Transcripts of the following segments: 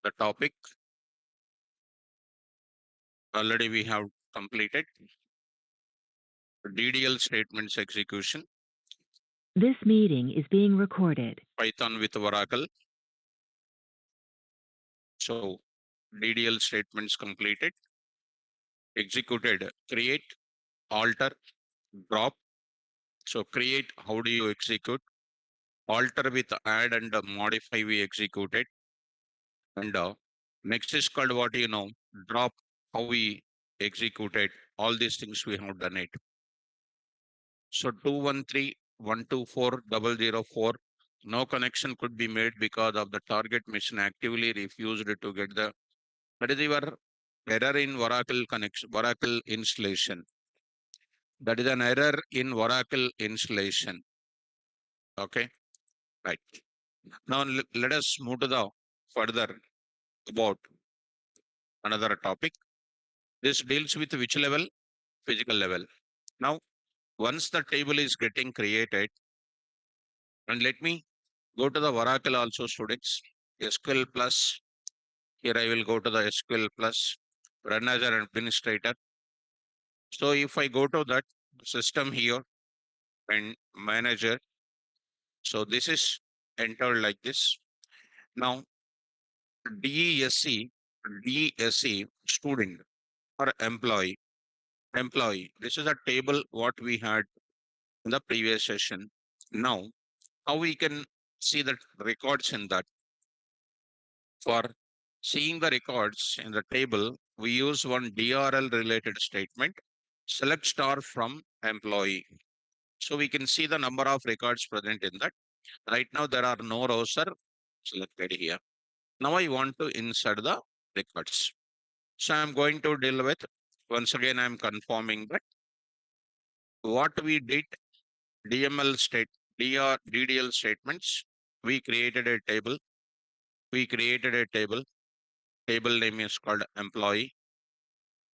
the topic already we have completed. DDL statements execution, This meeting is being recorded. Python with Oracle. So DDL statements completed, executed, create, alter, drop. So create, how do you execute? Alter with add and modify we executed. And next is called what drop, how we executed. All these things we have done it. So 213.124.004, no connection could be made because of the target machine actively refused to get the, that is your error in Oracle connection, Oracle installation. That is an error in Oracle installation. Okay, right. Now let us move to the further about another topic. This deals with which level? Physical level. Now, once the table is getting created, and let me go to the Oracle also, students. SQL Plus. Here I will go to the SQL Plus, run as an administrator. So if I go to that system here and manager, so this is entered like this. Now DESC, student or employee. This is a table what we had in the previous session. Now, how we can see the records in that? For seeing the records in the table, we use one DRL related statement, select star from employee. So we can see the number of records present in that. Right now, there are no rows are selected here. Now I want to insert the records. So I'm going to deal with, once again, I'm confirming that what we did, DDL statements, we created a table. Table name is called employee,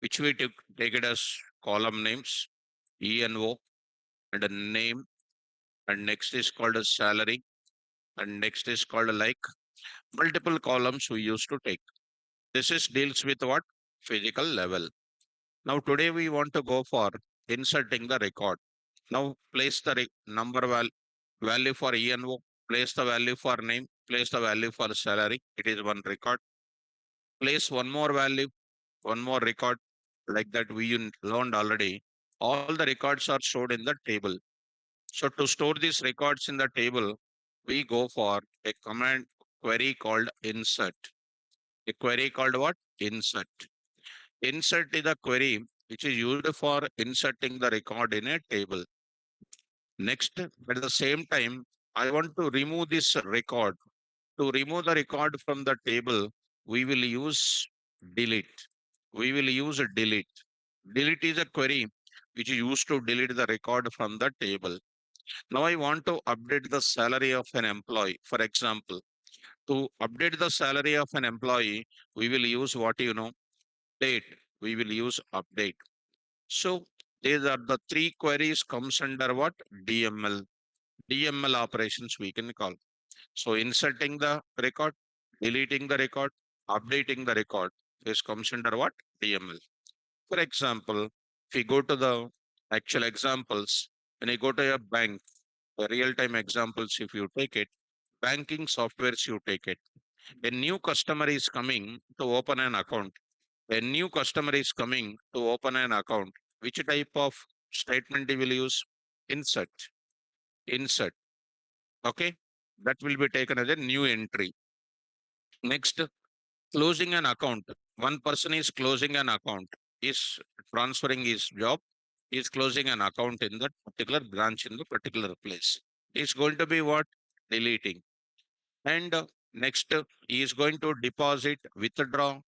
which we take it as column names, ENO, and a name, and next is called a salary, and next is called like multiple columns we used to take. This is deals with what? Physical level. Now today we want to go for inserting the record. Now place the value for ENO, place the value for name, place the value for salary. It is one record. Place one more value, one more record, like that we learned already. All the records are stored in the table. So to store these records in the table, we go for a command query called insert. A query called what? Insert. Insert is a query which is used for inserting the record in a table. Next, at the same time, I want to remove this record. To remove the record from the table, we will use delete. We will use a delete. Delete is a query which is used to delete the record from the table. Now I want to update the salary of an employee. For example, to update the salary of an employee, we will use what date. We will use update. So these are the three queries comes under what? DML. DML operations we can call. So inserting the record, deleting the record, updating the record. This comes under what? DML. For example, if we go to the actual examples, when you go to a bank, the real-time examples, if you take it, banking softwares, you take it. A new customer is coming to open an account. A new customer is coming to open an account. Which type of statement you will use? Insert. Insert. Okay. That will be taken as a new entry. Next, closing an account. One person is closing an account, is transferring his job, is closing an account in that particular branch in the particular place. It's going to be what? Deleting. And next, he is going to deposit, withdraw,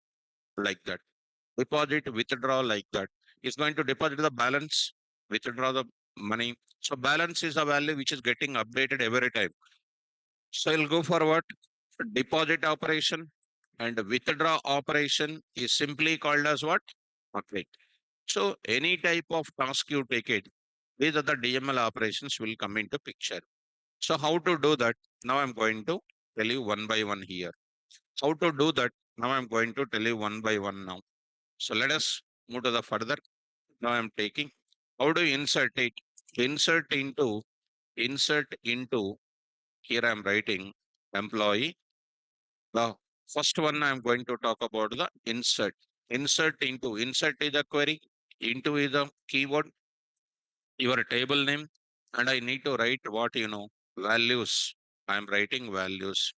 like that. Deposit, withdraw, like that. He's going to deposit the balance, withdraw the money. So balance is a value which is getting updated every time. So I'll go for what? Deposit operation, and withdraw operation is simply called as what? Update. So any type of task you take it, these are the DML operations will come into picture. So how to do that? Now I'm going to tell you one by one here. How to do that? Now I'm going to tell you one by one now. So let us move to the further. Now I'm taking, how do you insert it? Insert into, insert into, here I'm writing employee. The first one I'm going to talk about the insert. Insert into, insert is a query, into is a keyword, your table name, and I need to write what values. I'm writing values.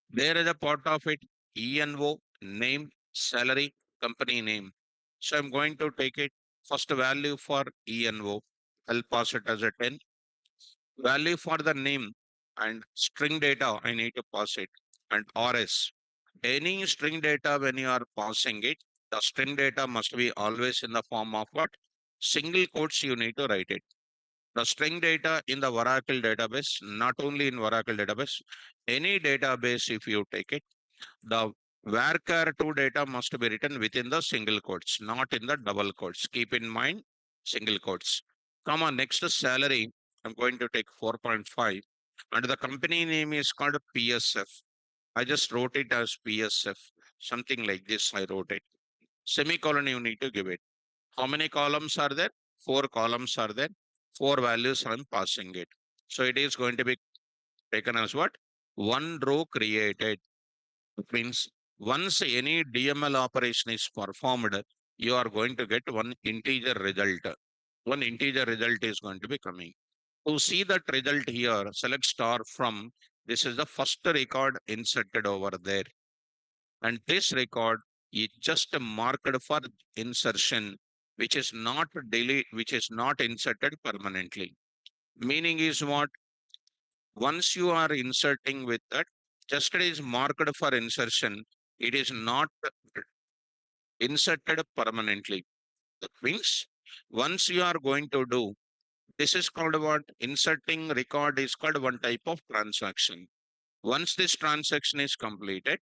There is a part of it, ENO, name, salary, company name. So I'm going to take it first value for ENO. I'll pass it as a 10. Value for the name and string data, I need to pass it. And RS. Any string data, when you are passing it, the string data must be always in the form of what? Single quotes you need to write it. The string data in the Oracle database, not only in Oracle database, any database, if you take it, the varchar2 data must be written within the single quotes, not in the double quotes. Keep in mind, single quotes. Come on, next is salary. I'm going to take 4.5. And the company name is called PSF. I just wrote it as PSF. Something like this, I wrote it. Semicolon, you need to give it. How many columns are there? Four columns are there. Four values I'm passing it. So it is going to be taken as what? One row created. It means once any DML operation is performed, you are going to get one integer result. One integer result is going to be coming. To see that result here, select star from. This is the first record inserted over there. And this record is just marked for insertion, which is not delete, which is not inserted permanently. Meaning is what? Once you are inserting with that, just it is marked for insertion. It is not inserted permanently. That means once you are going to do, this is called what? Inserting record is called one type of transaction. Once this transaction is completed,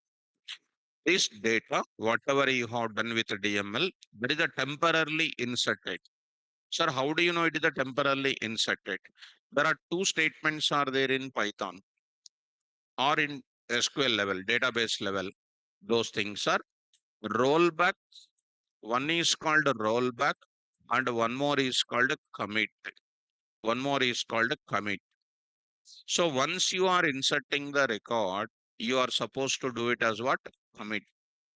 this data, whatever you have done with DML, that is a temporarily inserted. Sir, how do you know it is a temporarily inserted? There are two statements are there in Python or in SQL level, database level. Those things are rollback. One is called rollback and one more is called commit. One more is called commit. So once you are inserting the record, you are supposed to do it as what? Commit.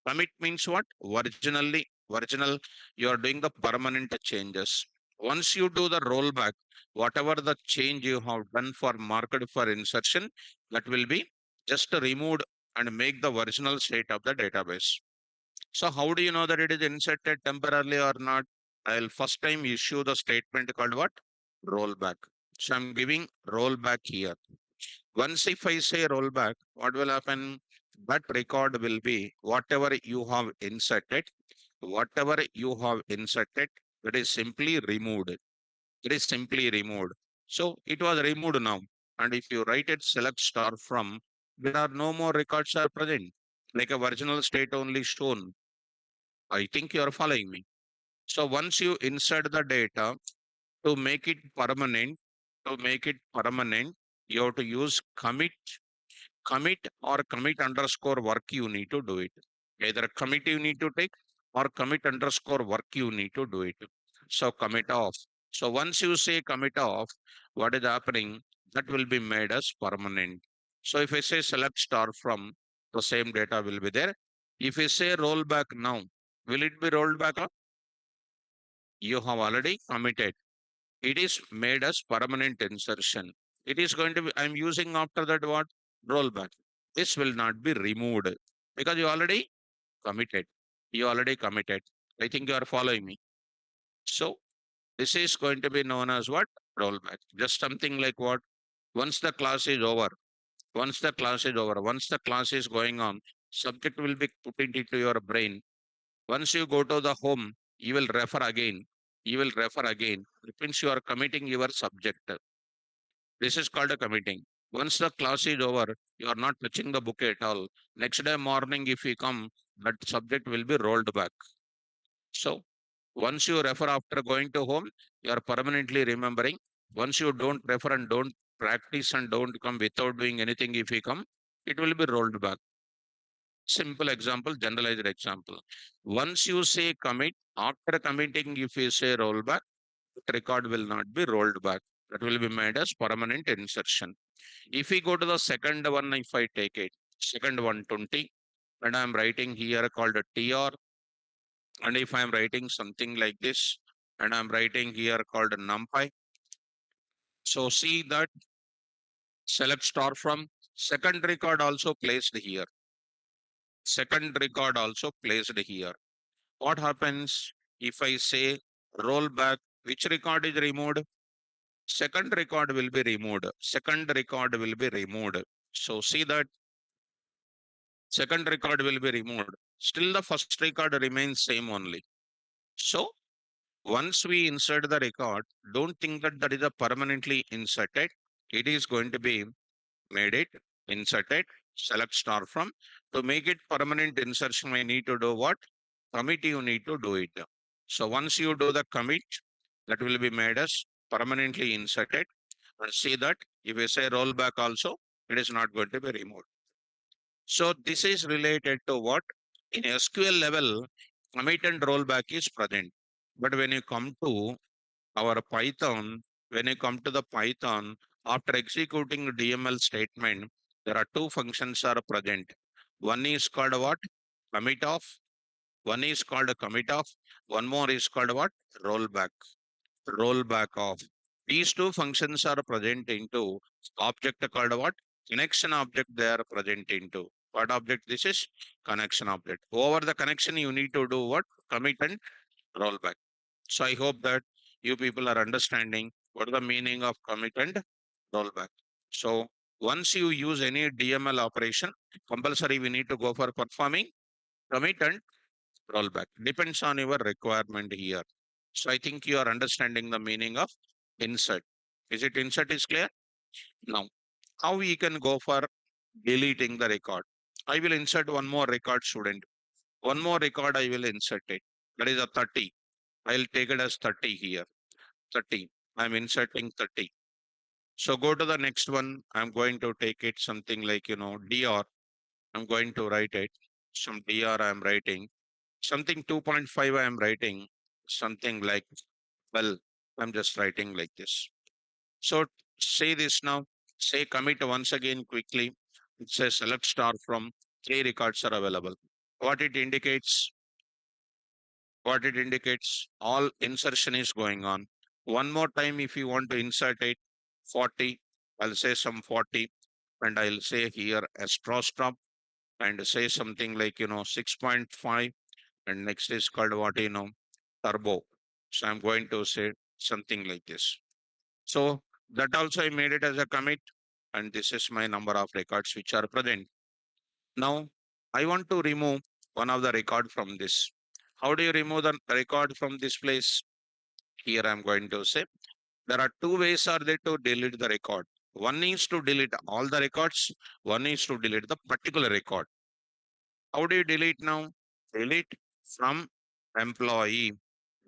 Commit means what? Original, you are doing the permanent changes. Once you do the rollback, whatever the change you have done for marked for insertion, that will be just removed and make the original state of the database. So how do you know that it is inserted temporarily or not? I'll first time issue the statement called what? Rollback. So I'm giving rollback here. Once if I say rollback, what will happen? That record will be whatever you have inserted, whatever you have inserted, that is simply removed. It is simply removed. So it was removed now. And if you write it select star from, there are no more records are present. Like a original state only shown. I think you are following me. So once you insert the data to make it permanent, you have to use commit or commit underscore work you need to do it. Either commit you need to take or commit underscore work you need to do it. So commit off. So once you say commit off, what is happening? That will be made as permanent. So if I say select star from, the same data will be there. If I say roll back now, will it be rolled back up? You have already committed. It is made as permanent insertion. It is going to be, I'm using after that what? Rollback. This will not be removed because you already committed. You already committed. I think you are following me. So this is going to be known as what? Rollback. Just something like what? Once the class is over, once the class is over, once the class is going on, subject will be put into your brain. Once you go to the home, you will refer again. You will refer again. It means you are committing your subject. This is called a committing. Once the class is over, you are not touching the book at all. Next day morning, if you come, that subject will be rolled back. So once you refer after going to home, you are permanently remembering. Once you don't refer and don't practice and don't come without doing anything, if you come, it will be rolled back. Simple example, generalized example. Once you say commit, after committing, if you say rollback, the record will not be rolled back. That will be made as permanent insertion. If we go to the second one, if I take it, second 120, and I'm writing here called a TR, and if I'm writing something like this, and I'm writing here called a NumPy, so see that select star from second record also placed here. Second record also placed here. What happens if I say roll back? Which record is removed? Second record will be removed. Second record will be removed. So see that second record will be removed. Still the first record remains same only. So once we insert the record, don't think that that is a permanently inserted. It is going to be made it inserted. Select star from. To make it permanent insertion, we need to do what? Commit, you need to do it. So once you do the commit, that will be made as permanently inserted. And see that if you say rollback also, it is not going to be removed. So this is related to what? In SQL level, commit and rollback is present. But when you come to our Python, when you come to the Python, after executing DML statement, there are two functions are present. One is called what? Commit off. One is called a commit off. One more is called what? Rollback. Rollback off. These two functions are present into object called what? Connection object they are present into. What object this is? Connection object. Over the connection, you need to do what? Commit and rollback. So I hope that you people are understanding what is the meaning of commit and rollback. So once you use any DML operation, compulsory we need to go for performing commit and rollback. Depends on your requirement here. So I think you are understanding the meaning of insert. Is it insert is clear? Now, how we can go for deleting the record? I will insert one more record, student. One more record I will insert it. That is a 30. I'll take it as 30 here. 30. I'm inserting 30. So go to the next one. I'm going to take it something like, DR. I'm going to write it. Some DR I'm writing. Something 2.5 I'm writing. Something like, well, I'm just writing like this. So say this now. Say commit once again quickly. It says select star from 3 records are available. What it indicates, all insertion is going on. One more time, if you want to insert it, 40, I'll say some 40, and I'll say here astro stop and say something like, 6.5, and next is called what, turbo. So I'm going to say something like this. So that also I made it as a commit, and this is my number of records which are present. Now I want to remove one of the record from this. How do you remove the record from this place? Here I'm going to say there are two ways are there to delete the record. One is to delete all the records. One is to delete the particular record. How do you delete now? Delete from employee.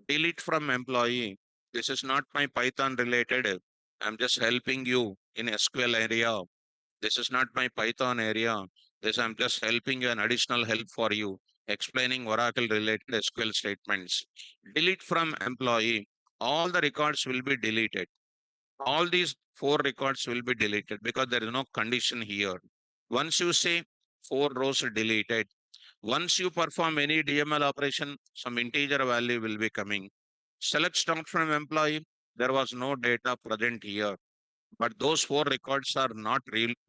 Delete from employee. This is not my Python related. I'm just helping you in SQL area. This is not my Python area. This I'm just helping you an additional help for you, explaining Oracle related SQL statements. Delete from employee. All the records will be deleted. All these 4 records will be deleted because there is no condition here. Once you say 4 rows are deleted, once you perform any DML operation, some integer value will be coming. Select start from employee. There was no data present here, but those 4 records are not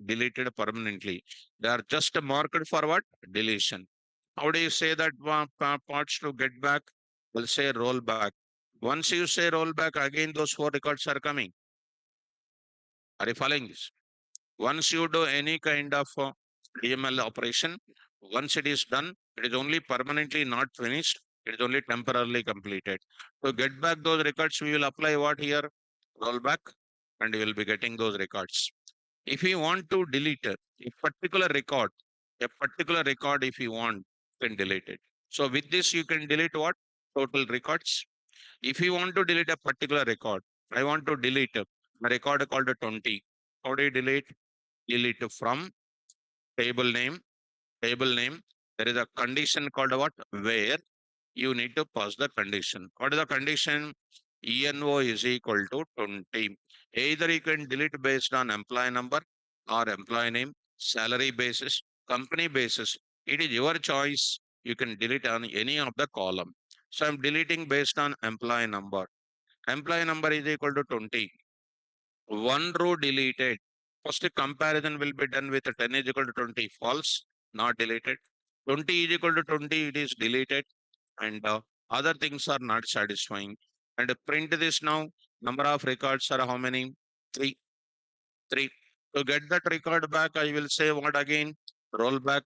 deleted permanently. They are just marked for what? Deletion. How do you say that parts to get back? We'll say roll back. Once you say roll back, again those 4 records are coming. Are you following this? Once you do any kind of DML operation, once it is done, it is only permanently not finished. It is only temporarily completed. To get back those records, we will apply what here? Rollback, and you will be getting those records. If you want to delete a particular record, if you want, you can delete it. So with this, you can delete what? Total records. If you want to delete a particular record, I want to delete a record called a 20. How do you delete? Delete from table name, There is a condition called what? Where you need to pass the condition. What is the condition? ENO is equal to 20. Either you can delete based on employee number or employee name, salary basis, company basis. It is your choice. You can delete on any of the column. So I'm deleting based on employee number. Employee number is equal to 20. One row deleted. First comparison will be done with 10 is equal to 20. False, not deleted. 20 is equal to 20, it is deleted. And other things are not satisfying. And print this now. Number of records are how many? Three. Three. To get that record back, I will say what again? Roll back.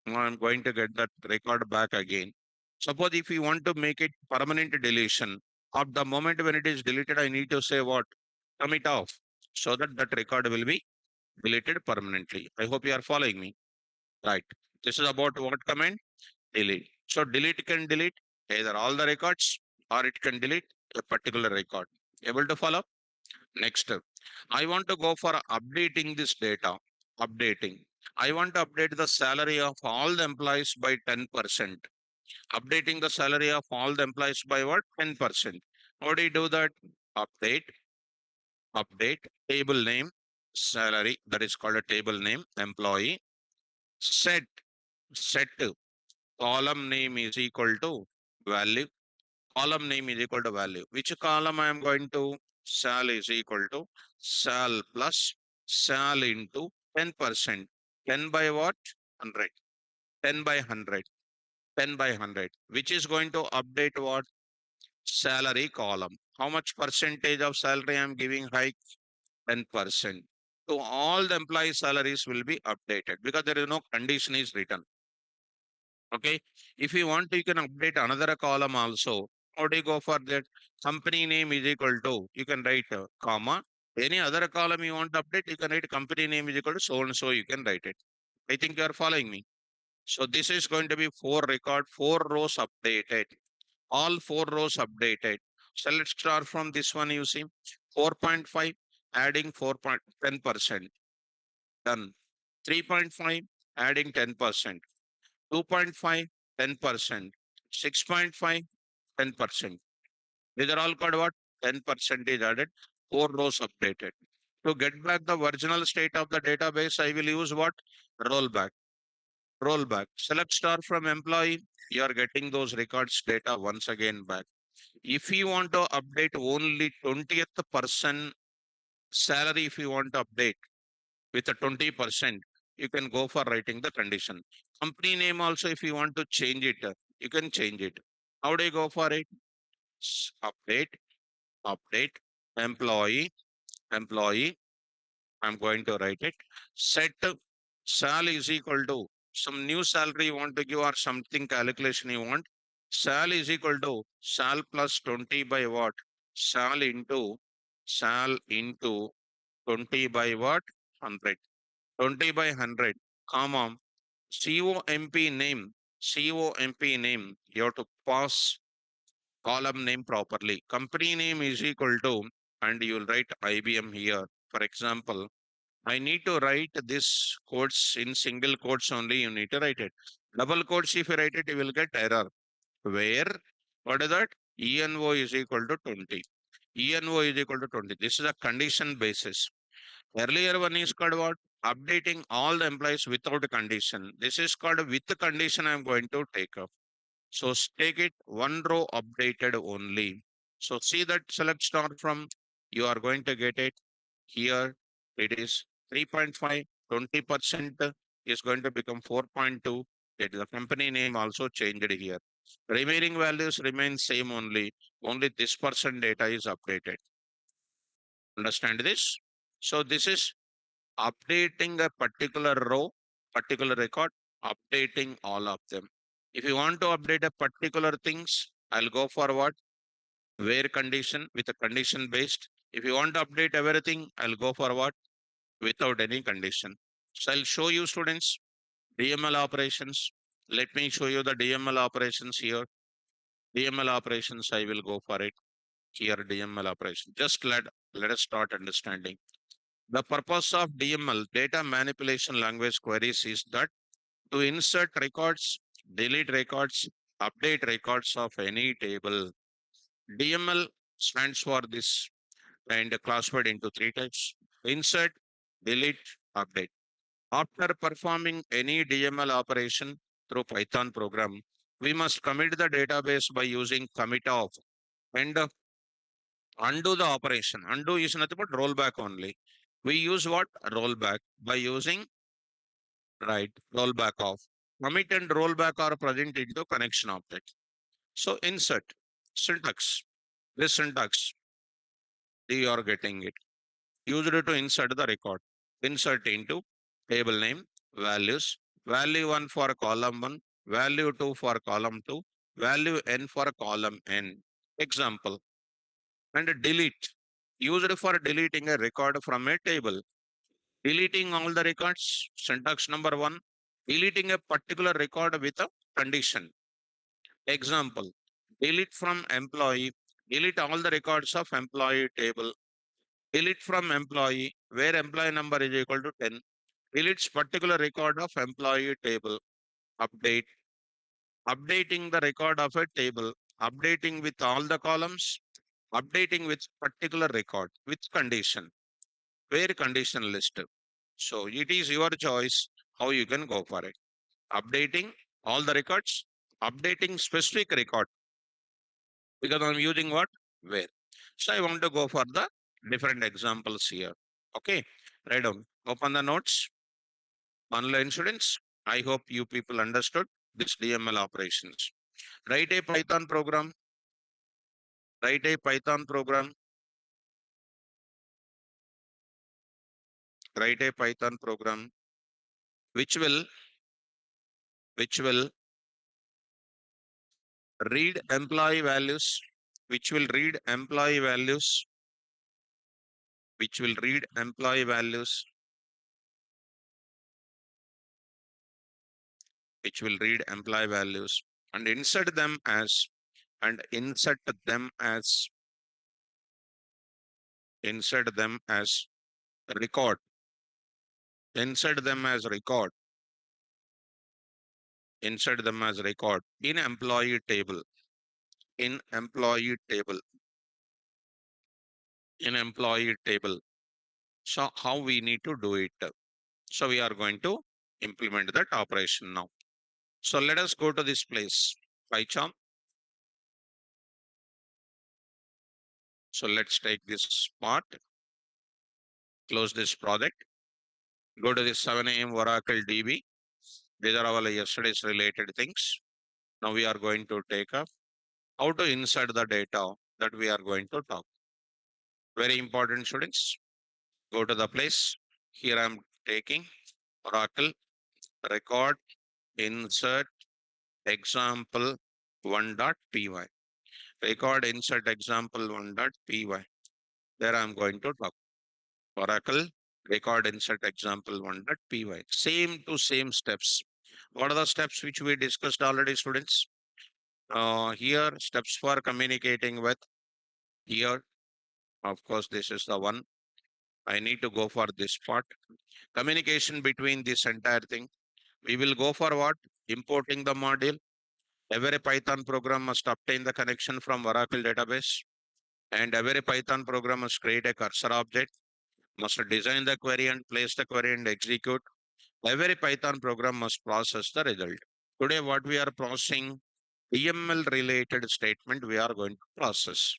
I'm going to get that record back again. Suppose if you want to make it permanent deletion, at the moment when it is deleted, I need to say what? Turn it off so that that record will be deleted permanently. I hope you are following me. Right. This is about what command? Delete. So delete can delete either all the records or it can delete a particular record. Able to follow? Next, I want to go for updating this data. Updating. I want to update the salary of all the employees by 10%. Updating the salary of all the employees by what? 10%. How do you do that? Update, update, table name, salary, that is called a table name, employee, set, set, column name is equal to value, column name is equal to value. Which column I am going to? Sal is equal to sal plus sal into 10%. 10 by what? 100. 10 by 100. 10 by 100. Which is going to update what? Salary column. How much percentage of salary I am giving hike? 10%. So all the employee salaries will be updated because there is no condition is written. Okay. If you want, you can update another column also. How do you go for that? Company name is equal to, you can write comma. Any other column you want to update, you can write company name is equal to so and so, you can write it. I think you are following me. So this is going to be 4 rows updated. All 4 rows updated. So let's start from this one, you see. 4.5, adding 4.10%. Done. 3.5, adding 10%. 2.5, 10%, 6.5, 10%. These are all called what? 10% is added, 4 rows updated. To get back the original state of the database, I will use what? Rollback. Rollback. Select star from employee. You are getting those records data once again back. If you want to update only 20th person salary, if you want to update with a 20%, you can go for writing the condition. Company name also, if you want to change it, you can change it. How do you go for it? Update, update, employee, employee. I'm going to write it. Set sal is equal to some new salary you want to give or something calculation you want. Sal is equal to sal plus 20 by what? Sal into 20 by what? 100. 20 by 100, comma, COMP name, COMP name, you have to pass column name properly. Company name is equal to, and you will write IBM here. For example, I need to write this quotes in single quotes only, you need to write it. Double quotes, if you write it, you will get error. Where, what is that? ENO is equal to 20. ENO is equal to 20. This is a condition basis. Earlier one is called what? Updating all the employees without a condition. This is called with the condition I am going to take up. So take it one row updated only. So see that select start from, you are going to get it here. It is 3.5, 20% is going to become 4.2. It is the company name also changed here. Remaining values remain same only. Only this percent data is updated. Understand this? So this is updating a particular row, particular record, updating all of them. If you want to update a particular things, I'll go for what? Where condition with a condition based. If you want to update everything, I'll go for what? Without any condition. So I'll show you students DML operations. Let me show you the DML operations here. DML operations, I will go for it. Here DML operation. Just let us start understanding. The purpose of DML, data manipulation language queries, is that to insert records delete records, update records of any table. DML stands for this and classified into three types: insert, delete, update. After performing any DML operation through Python program, we must commit the database by using commit off and undo the operation. Undo is nothing but rollback only. We use what? Rollback by using right rollback off. Commit and rollback are present into connection object. So insert syntax. This syntax you are getting it. Use it to insert the record. Insert into table name, values, value 1 for column 1, value 2 for column 2, value n for column n. Example. And delete. Use it for deleting a record from a table. Deleting all the records. Syntax number 1. Deleting a particular record with a condition. Example. Delete from employee. Delete all the records of employee table. Delete from employee where employee number is equal to 10. Deletes particular record of employee table. Update. Updating the record of a table. Updating with all the columns. Updating with particular record with condition. Where condition listed. So it is your choice how you can go for it. Updating all the records. Updating specific record. Because I'm using what? Where. So I want to go for the different examples here. Okay. Write down. Open the notes. Online students, I hope you people understood this DML operations. Write a Python program. Write a Python program. Write a Python program which will read employee values, which will read employee values, which will read employee values, which will read employee values and insert them as insert them as record. Insert them as record. Insert them as record in employee table. In employee table. In employee table. So how we need to do it? So we are going to implement that operation now. So let us go to this place, PyCharm. So let's take this part, close this project, go to this 7 a.m. Oracle DB. These are all yesterday's related things. Now we are going to take up how to insert the data that we are going to talk. Very important, students. Go to the place. Here I am taking Oracle record insert example 1.py. Record insert example 1.py. There I am going to talk. Oracle record insert example 1.py. Same to same steps. What are the steps which we discussed already, students? Here, steps for communicating with. Here, of course, this is the one. I need to go for this part. Communication between this entire thing. We will go for what? Importing the module. Every Python program must obtain the connection from Oracle database. And every Python program must create a cursor object, must design the query and place the query and execute. Every Python program must process the result. Today, what we are processing, DML related statement we are going to process.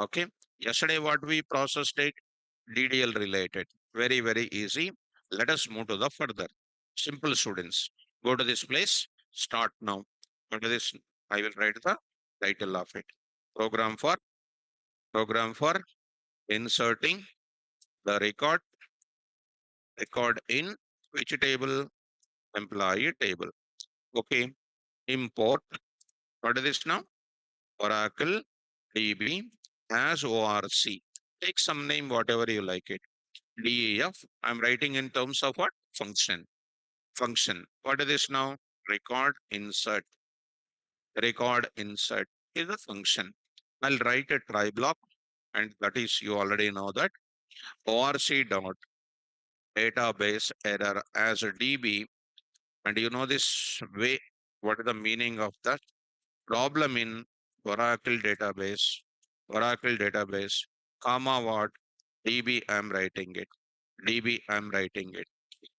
Okay. Yesterday, what we processed it, DDL related. Very, very easy. Let us move to the further. Simple, students. Go to this place. Start now. Go to this. I will write the title of it. Program for inserting the record in which table? Employee table. Okay. Import. What is this now? Oracle DB as ORC. Take some name, whatever you like it. DEF. I'm writing in terms of what? Function. Function. What is this now? Record insert. Record insert is a function. I'll write a try block, and that is you already know that. ORC dot database error as a DB, and you know this way What is the meaning of that? Problem in Oracle database, Oracle database, comma what? DB I'm writing it. DB I'm writing it.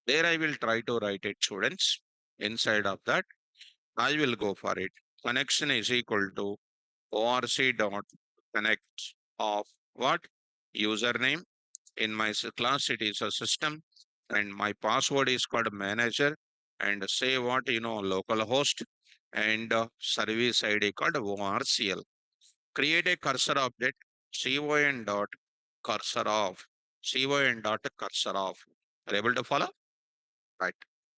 There I will try to write it, students. Inside of that, I will go for it. Connection is equal to ORC dot connect of what? Username. In my class, it is a system, and my password is called manager. And say what, localhost, and service ID called ORCL. Create a cursor object, con dot cursor of, con dot cursor of. Are you able to follow? Right.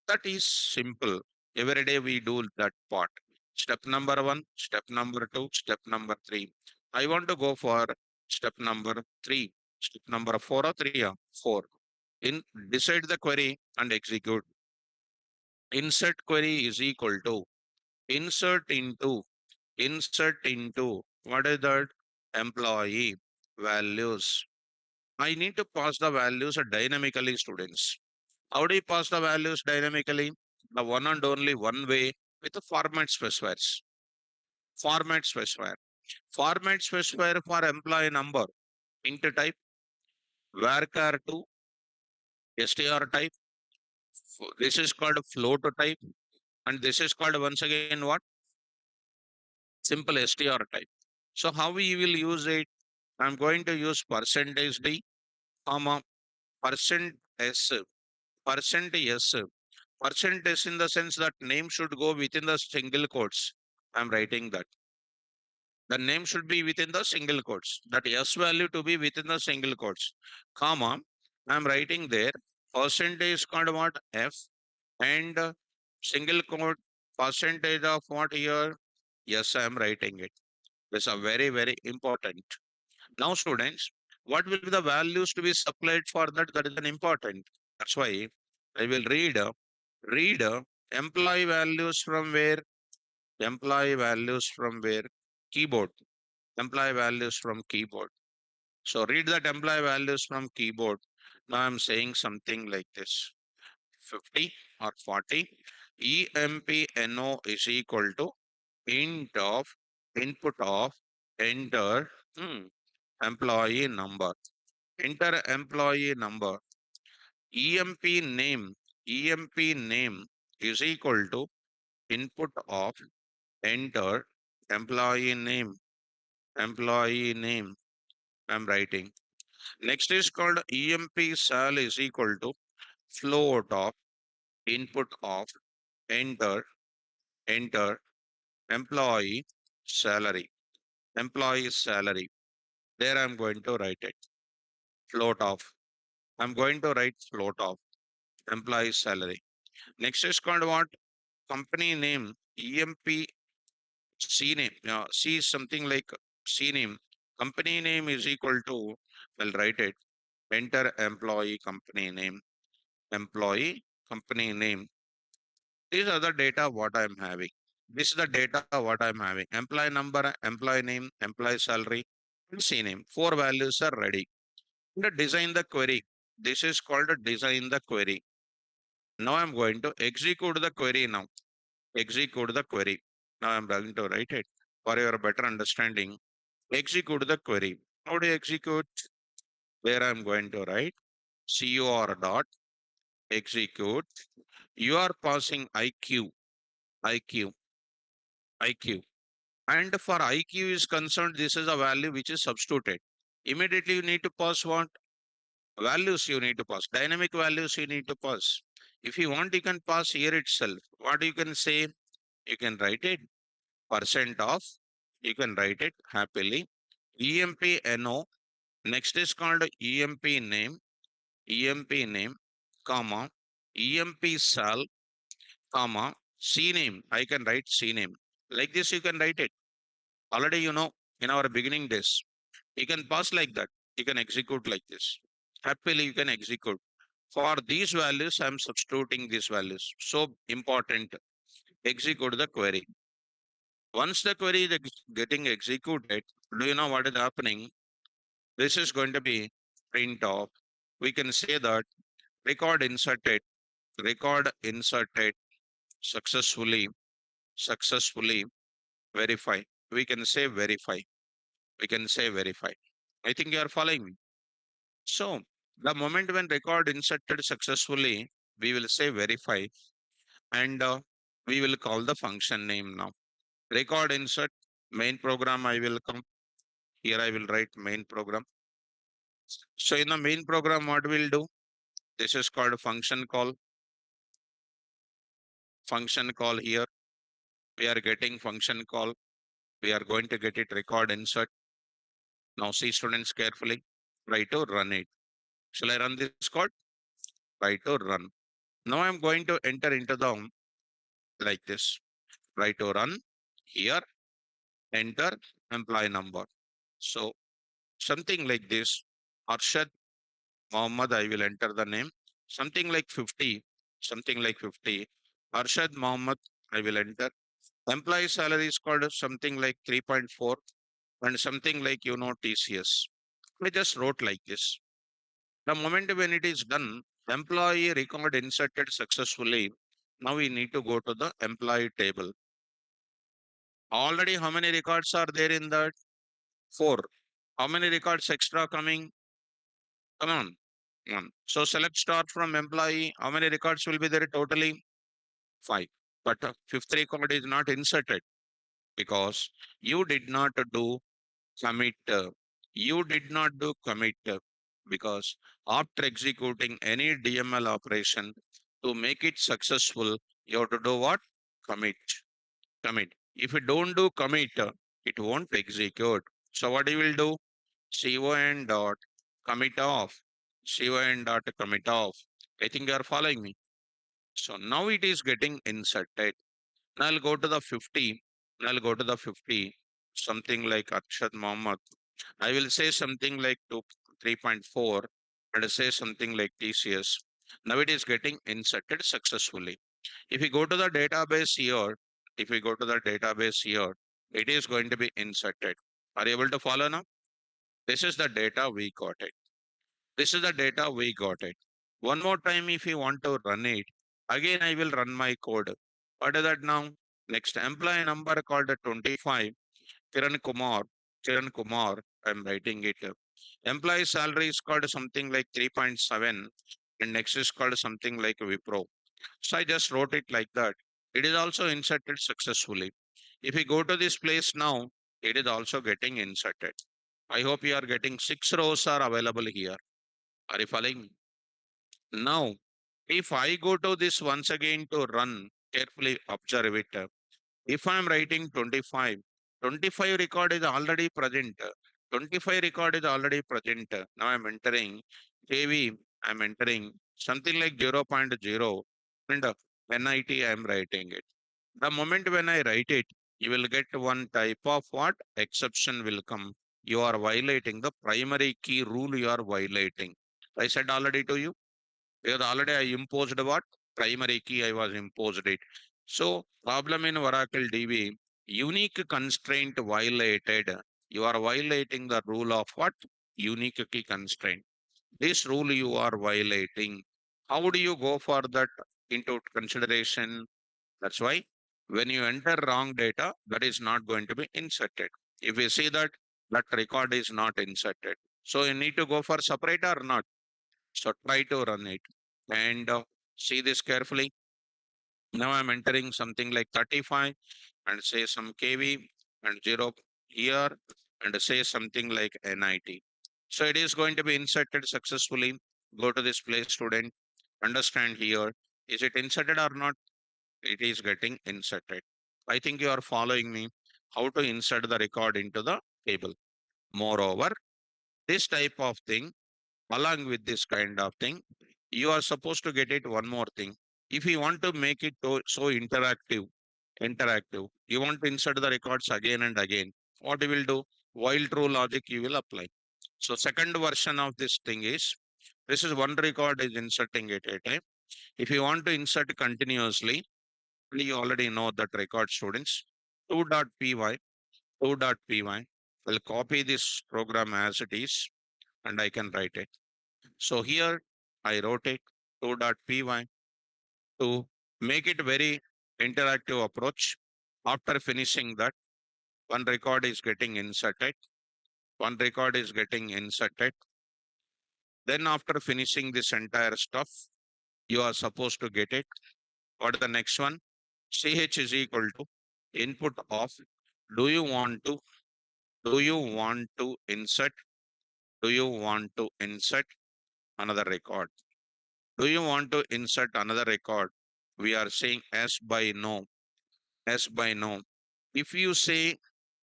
That is simple. Every day we do that part. Step number one, step number two, step number three. I want to go for step number three. Step number four or three? Four. In decide the query and execute. Insert query is equal to insert into what is that? Employee values. I need to pass the values dynamically, students. How do you pass the values dynamically? The one and only one way, with the format specifiers. Format specifier. Format specifier for employee number. Int type, varchar2, str type. This is called float type. And this is called once again what? Simple str type. So how we will use it? I'm going to use percentage d, comma, percent s, percent s. Percent s in the sense that name should go within the single quotes. I'm writing that. The name should be within the single quotes. That s value to be within the single quotes. Comma, I'm writing there. Percentage called what? F, and single quote percentage of what here? Yes, I'm writing it. These are very, very important. Now, students, what will be the values to be supplied for that? That is an important. That's why I will read employee values from where? Employee values from where? Keyboard. Employee values from keyboard. So read that employee values from keyboard. Now I'm saying something like this. 50 or 40. EMPNO is equal to int of input of enter employee number. Enter employee number. EMP name is equal to input of enter employee name. Employee name. I'm writing. Next is called EMP sal is equal to float of input of enter employee salary. Employee salary. There I'm going to write it. Float of. I'm going to write float of employee salary. Next is called what? Company name. EMP C name. C is something like C name. Company name is equal to, well, write it. Enter employee company name. Employee company name. These are the data what I'm having. This is the data what I'm having. Employee number, employee name, employee salary, and C name. Four values are ready. And design the query. This is called design the query. Now I'm going to execute the query now. Execute the query. Now I'm going to write it for your better understanding. Execute the query. How do you execute? Where I'm going to write cur dot execute. You are passing IQ. And for IQ is concerned, this is a value which is substituted. Immediately you need to pass what? Values you need to pass. Dynamic values you need to pass. If you want, you can pass here itself. What you can say? You can write it percent of. You can write it happily. EMPNO. Next is called EMP name, comma, EMP sal, comma, C name. I can write C name. Like this, you can write it. Already, in our beginning days, you can pass like that. You can execute like this. Happily, you can execute. For these values, I'm substituting these values. So important. Execute the query. Once the query is getting executed, do you know what is happening? This is going to be print off. We can say that record inserted successfully. successfully verify. We can say verify. We can say verify. I think you are following me. So the moment when record inserted successfully, we will say verify, and we will call the function name now. Record insert main program. I will come here. I will write main program. So in the main program, what we'll do? This is called function call. Function call here. We are getting function call. We are going to get it record insert. Now see students carefully. Try to run it. Shall I run this code? Try to run. Now I'm going to enter into the like this. Try to run here. Enter employee number. So something like this. Arshad Mohammed, I will enter the name. Something like 50. Something like 50. Arshad Mohammed, I will enter. Employee salary is called something like 3.4 and something like, TCS. I just wrote like this. The moment when it is done, employee record inserted successfully. Now we need to go to the employee table. Already how many records are there in that? 4. How many records extra coming? Come on. One. So select start from employee. How many records will be there totally? 5. But fifth record is not inserted because you did not do commit. You did not do commit because after executing any DML operation to make it successful, you have to do what? Commit. Commit. If you don't do commit, it won't execute. So what you will do? Con dot commit off. Con dot commit off. I think you are following me. So now it is getting inserted. Now I'll go to the 50. I'll go to the 50. Something like Arshad Mohammed. I will say something like 3.4 and say something like TCS. Now it is getting inserted successfully. If we go to the database here, if we go to the database here, it is going to be inserted. Are you able to follow now? This is the data we got it. This is the data we got it. One more time, if you want to run it, again I will run my code. What is that now? Next employee number called 25, Kiran Kumar. Kiran Kumar, I'm writing it. Employee salary is called something like 3.7 and next is called something like Wipro. So I just wrote it like that. It is also inserted successfully. If we go to this place now, it is also getting inserted. I hope you are getting 6 rows are available here. Are you following? Now, if I go to this once again to run, carefully observe it. If I am writing 25, 25 record is already present. 25 record is already present. Now I'm entering KV, I'm entering something like 0.0 and NIT I'm writing it. The moment when I write it, you will get one type of what? Exception will come. You are violating the primary key rule you are violating. I said already to you, because already I imposed what? Primary key I was imposed it. So problem in Oracle DB, unique constraint violated. You are violating the rule of what? Unique key constraint. This rule you are violating. How do you go for that into consideration? That's why when you enter wrong data, that is not going to be inserted. If you see that, that record is not inserted. So you need to go for separate or not. So try to run it and see this carefully. Now I'm entering something like 35 and say some KV and 0 here and say something like NIT. So it is going to be inserted successfully. Go to this place, student. Understand here. Is it inserted or not? It is getting inserted. I think you are following me how to insert the record into the table. Moreover, this type of thing, along with this kind of thing, you are supposed to get it one more thing. If you want to make it so interactive, you want to insert the records again and again, what you will do? While true logic you will apply. So second version of this thing is, this is one record is inserting it at a time. If you want to insert continuously, you already know that record students, 2.py, 2.py, will copy this program as it is and I can write it. So here I wrote it 2.py to make it very interactive approach. After finishing that, one record is getting inserted. One record is getting inserted. Then after finishing this entire stuff, you are supposed to get it. What is the next one? CH is equal to input of do you want to insert another record? Do you want to insert another record? We are saying S by no. S by no. If you say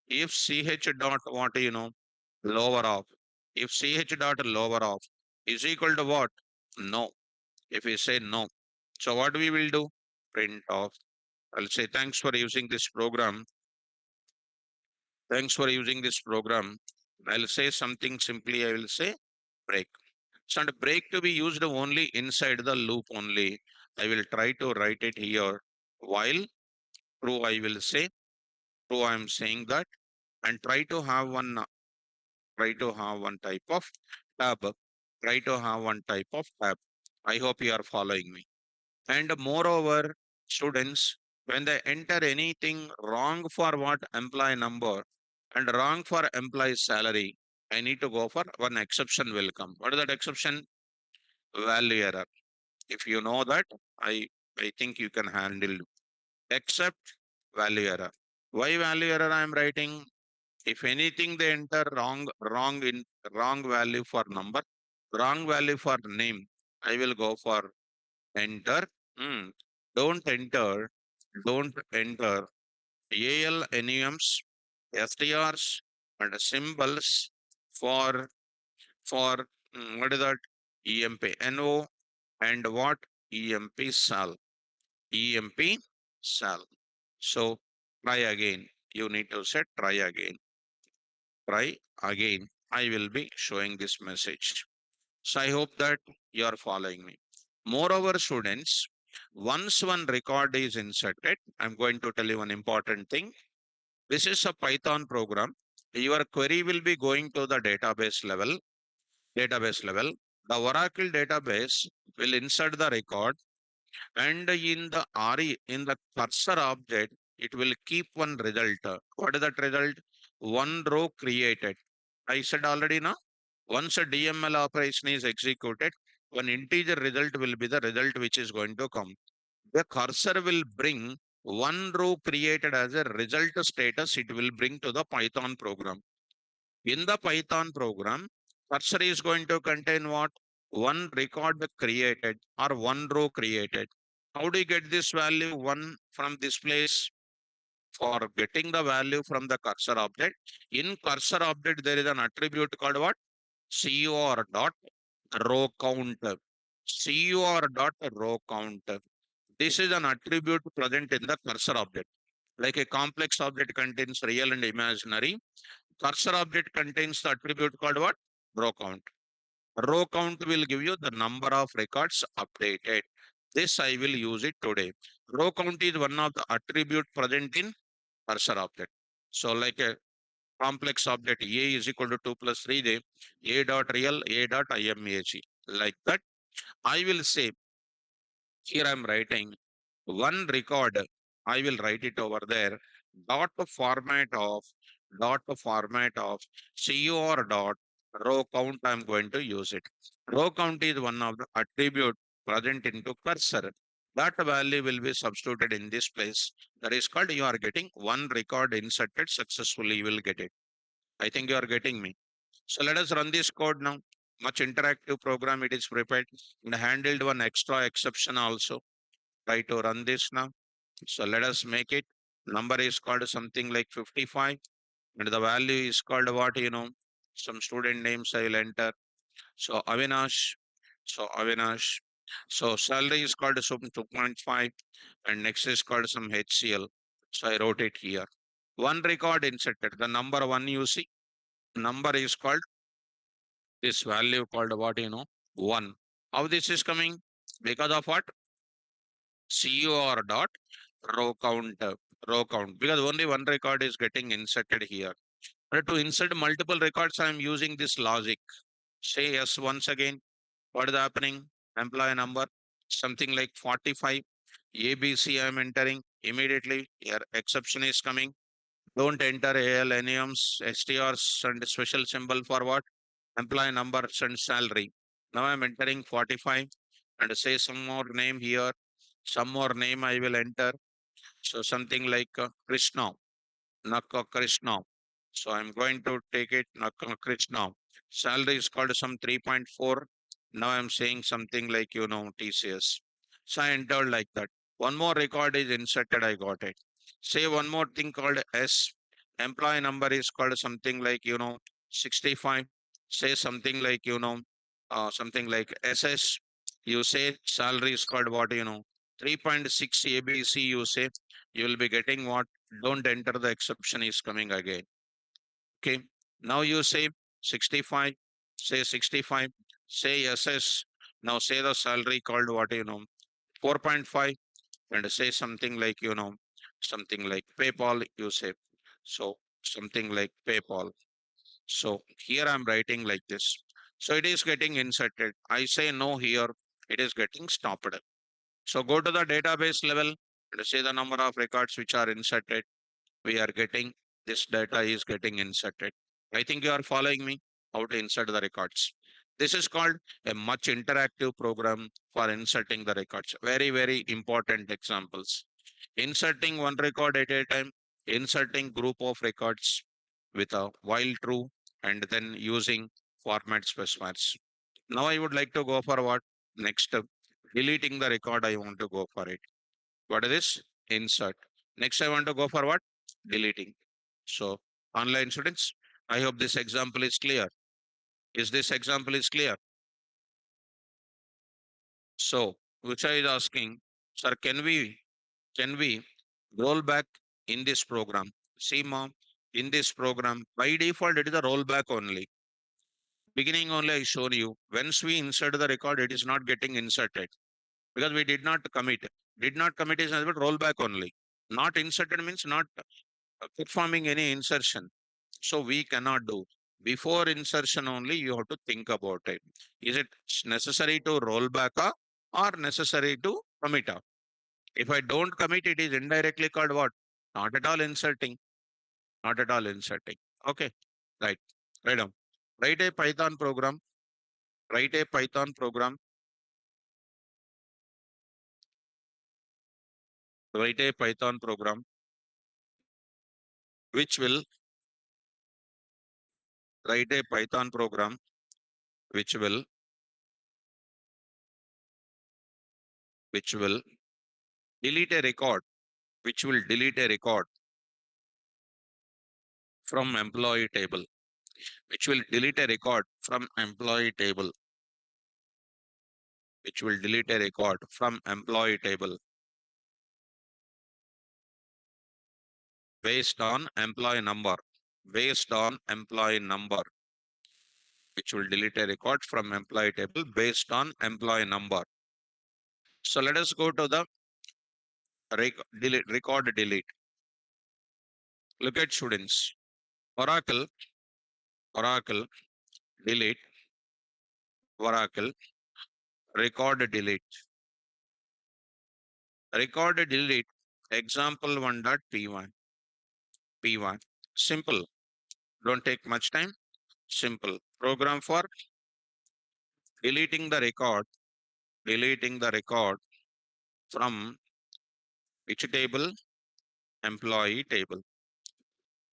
if CH dot what lower off, if CH dot lower off is equal to what? No. If we say no, so what we will do? Print off. I'll say thanks for using this program. Thanks for using this program. I'll say something simply. I will say break. So and break to be used only inside the loop only. I will try to write it here. While true, I will say true. I am saying that, and try to have one type of tab. Try to have one type of tab. I hope you are following me. And moreover, students, when they enter anything wrong for what employee number and wrong for employee salary, I need to go for one exception will come. What is that exception? Value error. If you know that, I think you can handle except value error. Why value error I am writing? If anything they enter wrong value for number, wrong value for name, I will go for enter. Hmm. Don't enter, don't enter ALNUMs, STRs, and symbols for what is that? EMP, NO, and what? EMP sal. EMP sal. So try again. You need to say try again. Try again. I will be showing this message. So I hope that you are following me. Moreover, students, once one record is inserted, I'm going to tell you one important thing. This is a Python program. Your query will be going to the database level. The Oracle database will insert the record, and in the RE, in the cursor object, it will keep one result. What is that result? One row created. I said already now. Once a DML operation is executed, one integer result will be the result which is going to come. The cursor will bring one row created as a result status, it will bring to the Python program. In the Python program, cursor is going to contain what? One record created or one row created. How do you get this value one from this place? For getting the value from the cursor object, in cursor object, there is an attribute called what? CUR dot row count. CUR dot row count. This is an attribute present in the cursor object. Like a complex object contains real and imaginary, cursor object contains the attribute called what? Row count. Row count will give you the number of records updated. This I will use it today. Row count is one of the attribute present in cursor object. So like a complex object A is equal to 2 plus 3j, A dot real, A dot imag. Like that, I will say, here I'm writing one record. I will write it over there. Dot format of CUR dot row count. I'm going to use it. Row count is one of the attribute present into cursor. That value will be substituted in this place. That is called you are getting one record inserted successfully. You will get it. I think you are getting me. So let us run this code now. Much interactive program it is prepared and handled one extra exception also. Try to run this now. So let us make it. Number is called something like 55 and the value is called what some student names I will enter. So Avinash. So Avinash. So salary is called some 2.5 and next is called some HCL. So I wrote it here. One record inserted. The number one you see. Number is called this value called what 1. How this is coming? Because of what? CUR dot row count because only one record is getting inserted here. But to insert multiple records, I am using this logic. Say yes once again. What is happening? Employee number something like 45. ABC I am entering. immediately your exception is coming. Don't enter AL, NEMs, STRs and special symbol for what? Employee numbers and salary. Now I'm entering 45 and say some more name here. Some more name I will enter. So something like Krishna, Naka Krishna. So I'm going to take it Naka Krishna. Salary is called some 3.4. Now I'm saying something like, TCS. So I entered like that. One more record is inserted. I got it. Say one more thing called S. Employee number is called something like, 65. Say something like, something like SS. You say salary is called what, 3.6 ABC. You say you will be getting what? Don't enter the exception is coming again. Okay. Now you say 65, say 65, say SS. Now say the salary called what, 4.5 and say something like, something like PayPal, you say. So something like PayPal. So here I'm writing like this. So it is getting inserted. I say no here. It is getting stopped. So go to the database level and say the number of records which are inserted. We are getting this data is getting inserted. I think you are following me how to insert the records. This is called a much interactive program for inserting the records. Very, very important examples. Inserting one record at a time, inserting group of records with a while true, and then using format specifiers. Now I would like to go for what? Next, deleting the record. I want to go for it. What is this? Insert. Next, I want to go for what? Deleting. So, online students, I hope this example is clear. Is this example is clear? So, Usha is asking, sir, can we roll back in this program? See, mom, in this program, by default, it is a rollback only. Beginning only, I showed you. Once we insert the record, it is not getting inserted because we did not commit. Did not commit is nothing but rollback only. Not inserted means not performing any insertion. So we cannot do. Before insertion only, you have to think about it. Is it necessary to roll back or necessary to commit? If I don't commit, it is indirectly called what? Not at all inserting. Not at all inserting. Okay. Right. Right down. Write a Python program. Write a Python program. Write a Python program which will write a Python program which will delete a record which will delete a record from employee table, which will delete a record from employee table, which will delete a record from employee table based on employee number, based on employee number, which will delete a record from employee table based on employee number. So let us go to the record delete. Look at students. Oracle, delete, Oracle, record delete. Record delete example 1.p1. P1. Simple. Don't take much time. Simple. Program for deleting the record from which table? Employee table.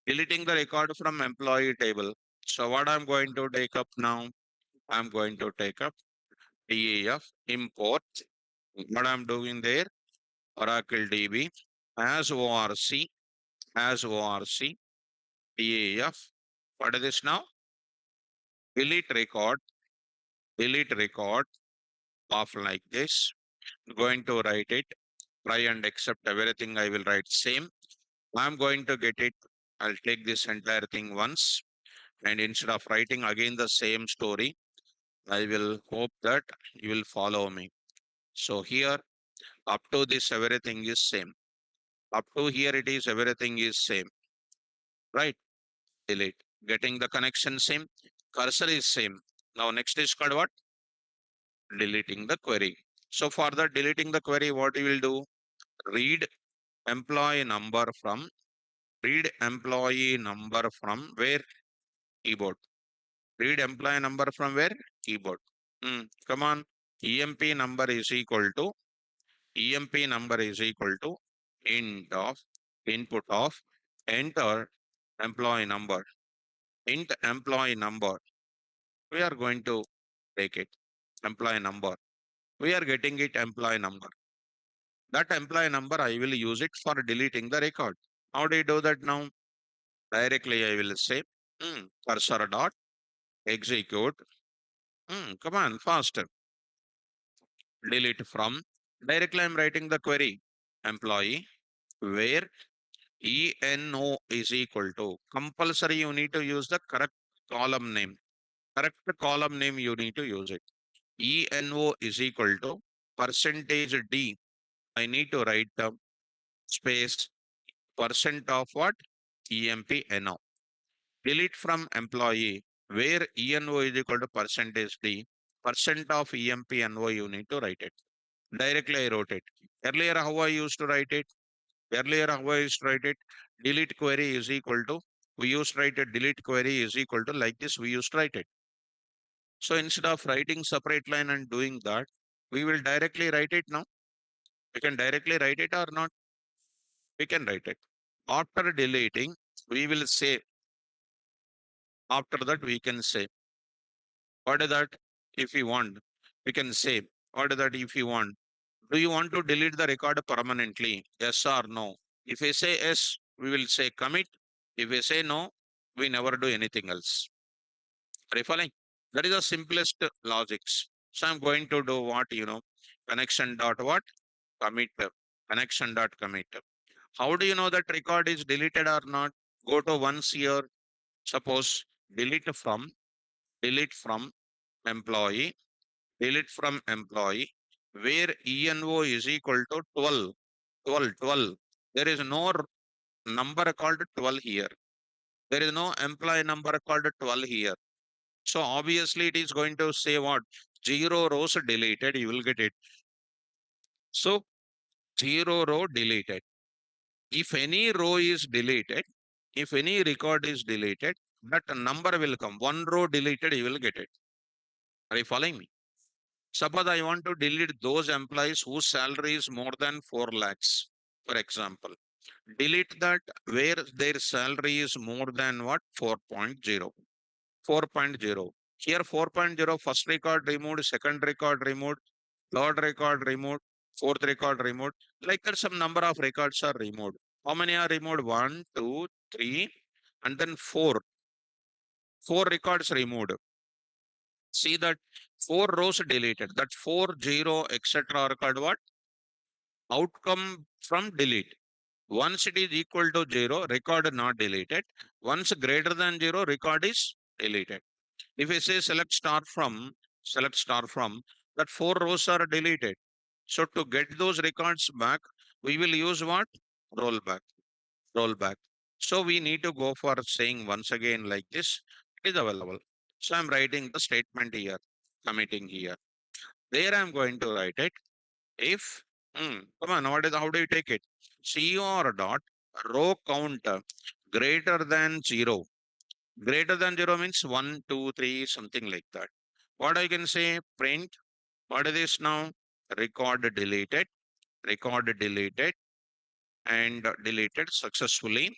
Deleting the record from employee table. So what I'm going to take up now? I'm going to take up DAF import. What I'm doing there? Oracle DB as ORC, DAF. What is this now? Delete record of like this. Going to write it. Try and accept everything. I will write same. I'm going to get it. I'll take this entire thing once. And instead of writing again the same story, I will hope that you will follow me. So here, up to this, everything is same. Up to here, it is everything is same. Right? Delete. Getting the connection same. Cursor is same. Now next is called what? Deleting the query. So for the deleting the query, what you will do? Read employee number from, read employee number from where? Keyboard. Read employee number from where? Keyboard. Come on. EMP number is equal to int of input of enter employee number. Int employee number. We are going to take it. Employee number. We are getting it employee number. That employee number, I will use it for deleting the record. How do you do that now? Directly, I will say cursor dot execute. Come on, faster. Delete from. Directly, I'm writing the query employee where ENO is equal to. Compulsory, you need to use the correct column name. Correct column name, you need to use it. ENO is equal to percentage D. I need to write the space percent of what? EMP-NO. Delete from employee where ENO is equal to percentage D. Percent of EMP-NO you need to write it. Directly I wrote it. Earlier how I used to write it? Delete query is equal to, we used to write it, delete query is equal to like this, we used to write it. So instead of writing separate line and doing that, we will directly write it now. We can directly write it or not. We can write it. After deleting, we will say, after that we can say, what is that? If you want, we can say, what is that if you want? Do you want to delete the record permanently? Yes or no? If we say yes, we will say commit. If we say no, we never do anything else. Are you following? That is the simplest logics. So I'm going to do what, connection dot what? Commit. Connection dot commit. How do you know that record is deleted or not? Go to once here. Suppose delete from employee, where ENO is equal to 12. 12. There is no number called 12 here. There is no employee number called 12 here. So obviously it is going to say what? 0 rows deleted. You will get it. So 0 row deleted. If any row is deleted, if any record is deleted, that number will come. 1 row deleted, you will get it. Are you following me? Suppose I want to delete those employees whose salary is more than 4 lakhs, for example. Delete that where their salary is more than what? 4.0. 4.0. Here 4.0, first record removed, second record removed, third record removed, fourth record removed. Like that, some number of records are removed. How many are removed? 1, 2, 3, and then 4. 4 records removed. See that 4 rows deleted. That 4, 0, etc. are called what? Outcome from delete. Once it is equal to 0, record not deleted. Once greater than 0, record is deleted. If I say select star from, that 4 rows are deleted. So to get those records back, we will use what? Rollback. Rollback. So we need to go for saying once again like this, it is available. So I'm writing the statement here, committing here. There I'm going to write it. If, come on, how do you take it? COR dot row count greater than 0. Greater than 0 means 1, 2, 3, something like that. What I can say, print, what is this now? Record deleted, and deleted successfully,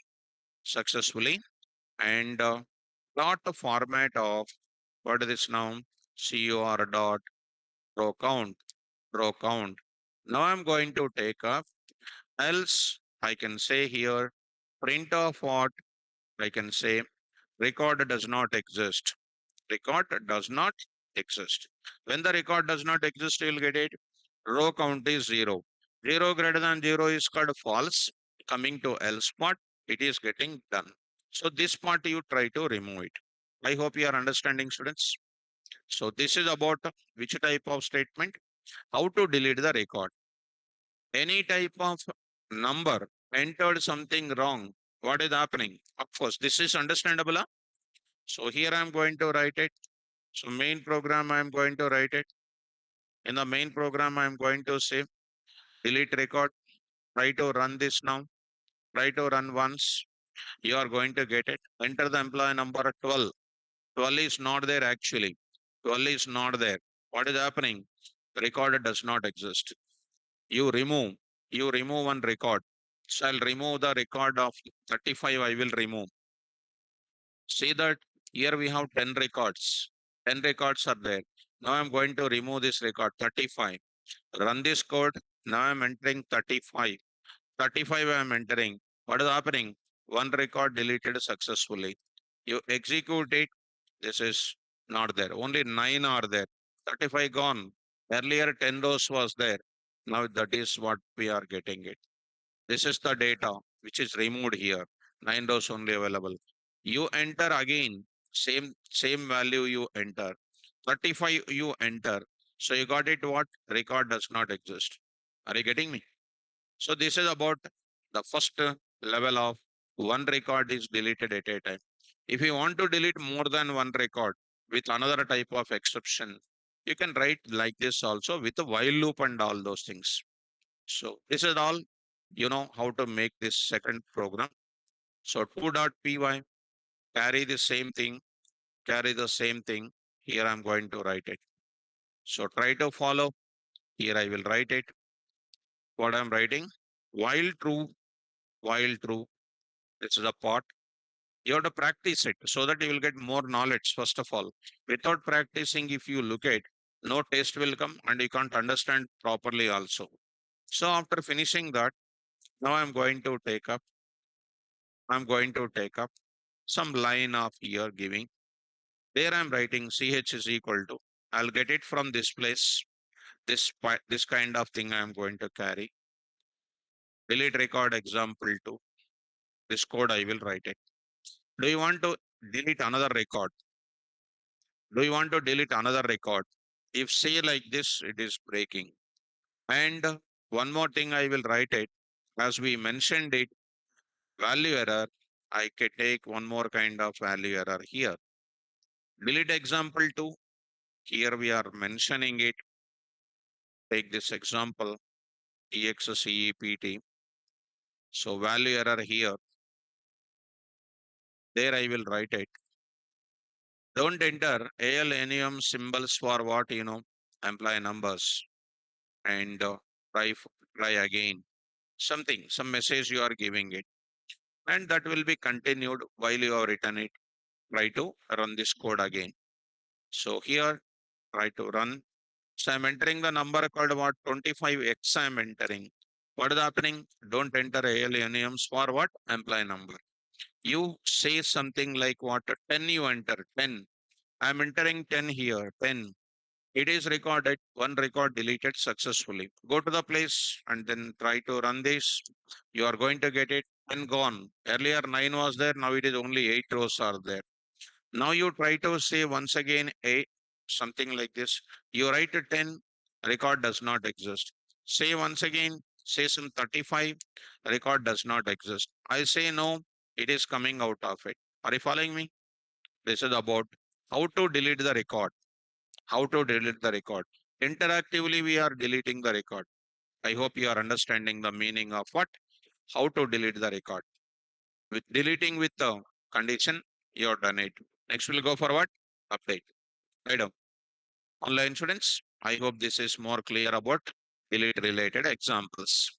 and dot the format of, what is this now? COR dot row count. Now I'm going to take up, else I can say here, print of what? I can say record does not exist. Record does not exist. When the record does not exist, you will get it. Row count is 0. 0 greater than 0 is called false. Coming to else part, it is getting done. So this part you try to remove it. I hope you are understanding, students. So this is about which type of statement, how to delete the record. Any type of number entered something wrong. What is happening? Of course, this is understandable. Huh? So here I am going to write it. So main program, I am going to write it. In the main program, I am going to say delete record. Try to run this now. Try to run once. You are going to get it. Enter the employee number 12. 12 is not there actually. 12 is not there. What is happening? The record does not exist. You remove. You remove one record. So I'll remove the record of 35. I will remove. See that here we have 10 records. 10 records are there. Now I'm going to remove this record 35. Run this code. Now I'm entering 35. 35 I'm entering. What is happening? One record deleted successfully. You execute it. This is not there. Only 9 are there. 35 gone. Earlier 10 rows was there. Now that is what we are getting it. This is the data which is removed here. 9 rows only available. You enter again. Same value you enter. 35 you enter. So you got it what? Record does not exist. Are you getting me? So this is about the first level of one record is deleted at a time. If you want to delete more than one record with another type of exception, you can write like this also with a while loop and all those things. So this is all, you know how to make this second program. So 2.py, carry the same thing, carry the same thing. Here I'm going to write it. So try to follow. Here I will write it. What I'm writing, while true, while true. This is a part. You have to practice it so that you will get more knowledge, first of all. Without practicing, if you look at, no test will come and you can't understand properly also. So after finishing that, now I'm going to take up some line of here giving. There I'm writing ch is equal to, I'll get it from this place. This kind of thing I'm going to carry. Delete record example 2. This code I will write it. Do you want to delete another record? Do you want to delete another record? If say like this, it is breaking. And one more thing I will write it. As we mentioned it, value error, I can take one more kind of value error here. Delete example 2. Here we are mentioning it. Take this example, except. So value error here. There I will write it. Don't enter ALNUM symbols for what, employee numbers. And try again. Some message you are giving it. And that will be continued while you have written it. Try to run this code again. So here, try to run. So I'm entering the number called what? 25x I'm entering. What is happening? Don't enter ALNAMs for what? Employee number. You say something like what? 10 you enter, 10. I'm entering 10 here, 10. It is recorded, one record deleted successfully. Go to the place and then try to run this. You are going to get it 10 gone. Earlier 9 was there, now it is only 8 rows are there. Now you try to say once again 8, something like this. You write a 10, record does not exist. Say once again, say some 35, record does not exist. I say no, it is coming out of it. Are you following me? This is about how to delete the record. How to delete the record. Interactively, we are deleting the record. I hope you are understanding the meaning of what? How to delete the record. With deleting with the condition, you have done it. Next, we'll go for what? Update. Right on. Online students, I hope this is more clear about delete related examples.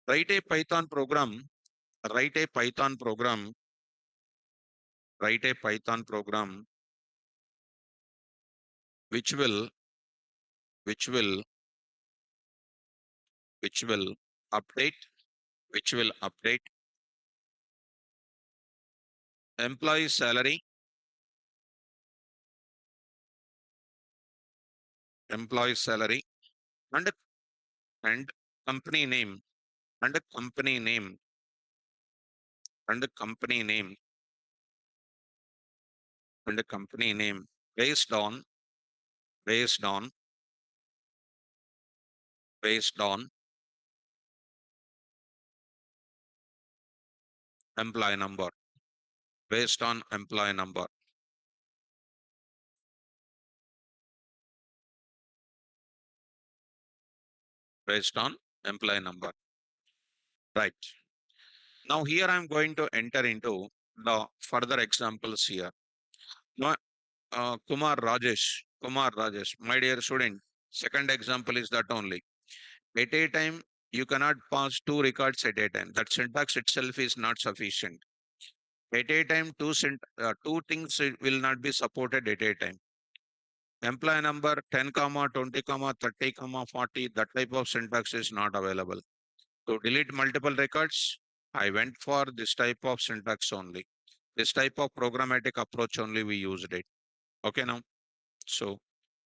Write a Python program. Write a Python program. Write a Python program which will which will which will update which will update employee salary, employee salary, and and company name, and company name, and company name, and company name based on based on based on employee number, based on employee number, based on employee number. Right. Now here I'm going to enter into the further examples here. Now, Kumar Rajesh, my dear student, second example is that only. At a time, you cannot pass two records at a time. That syntax itself is not sufficient. At a time, two things will not be supported at a time. Employee number 10, comma 20, comma 30, comma 40, that type of syntax is not available. To delete multiple records, I went for this type of syntax only. This type of programmatic approach only we used it. Okay now. So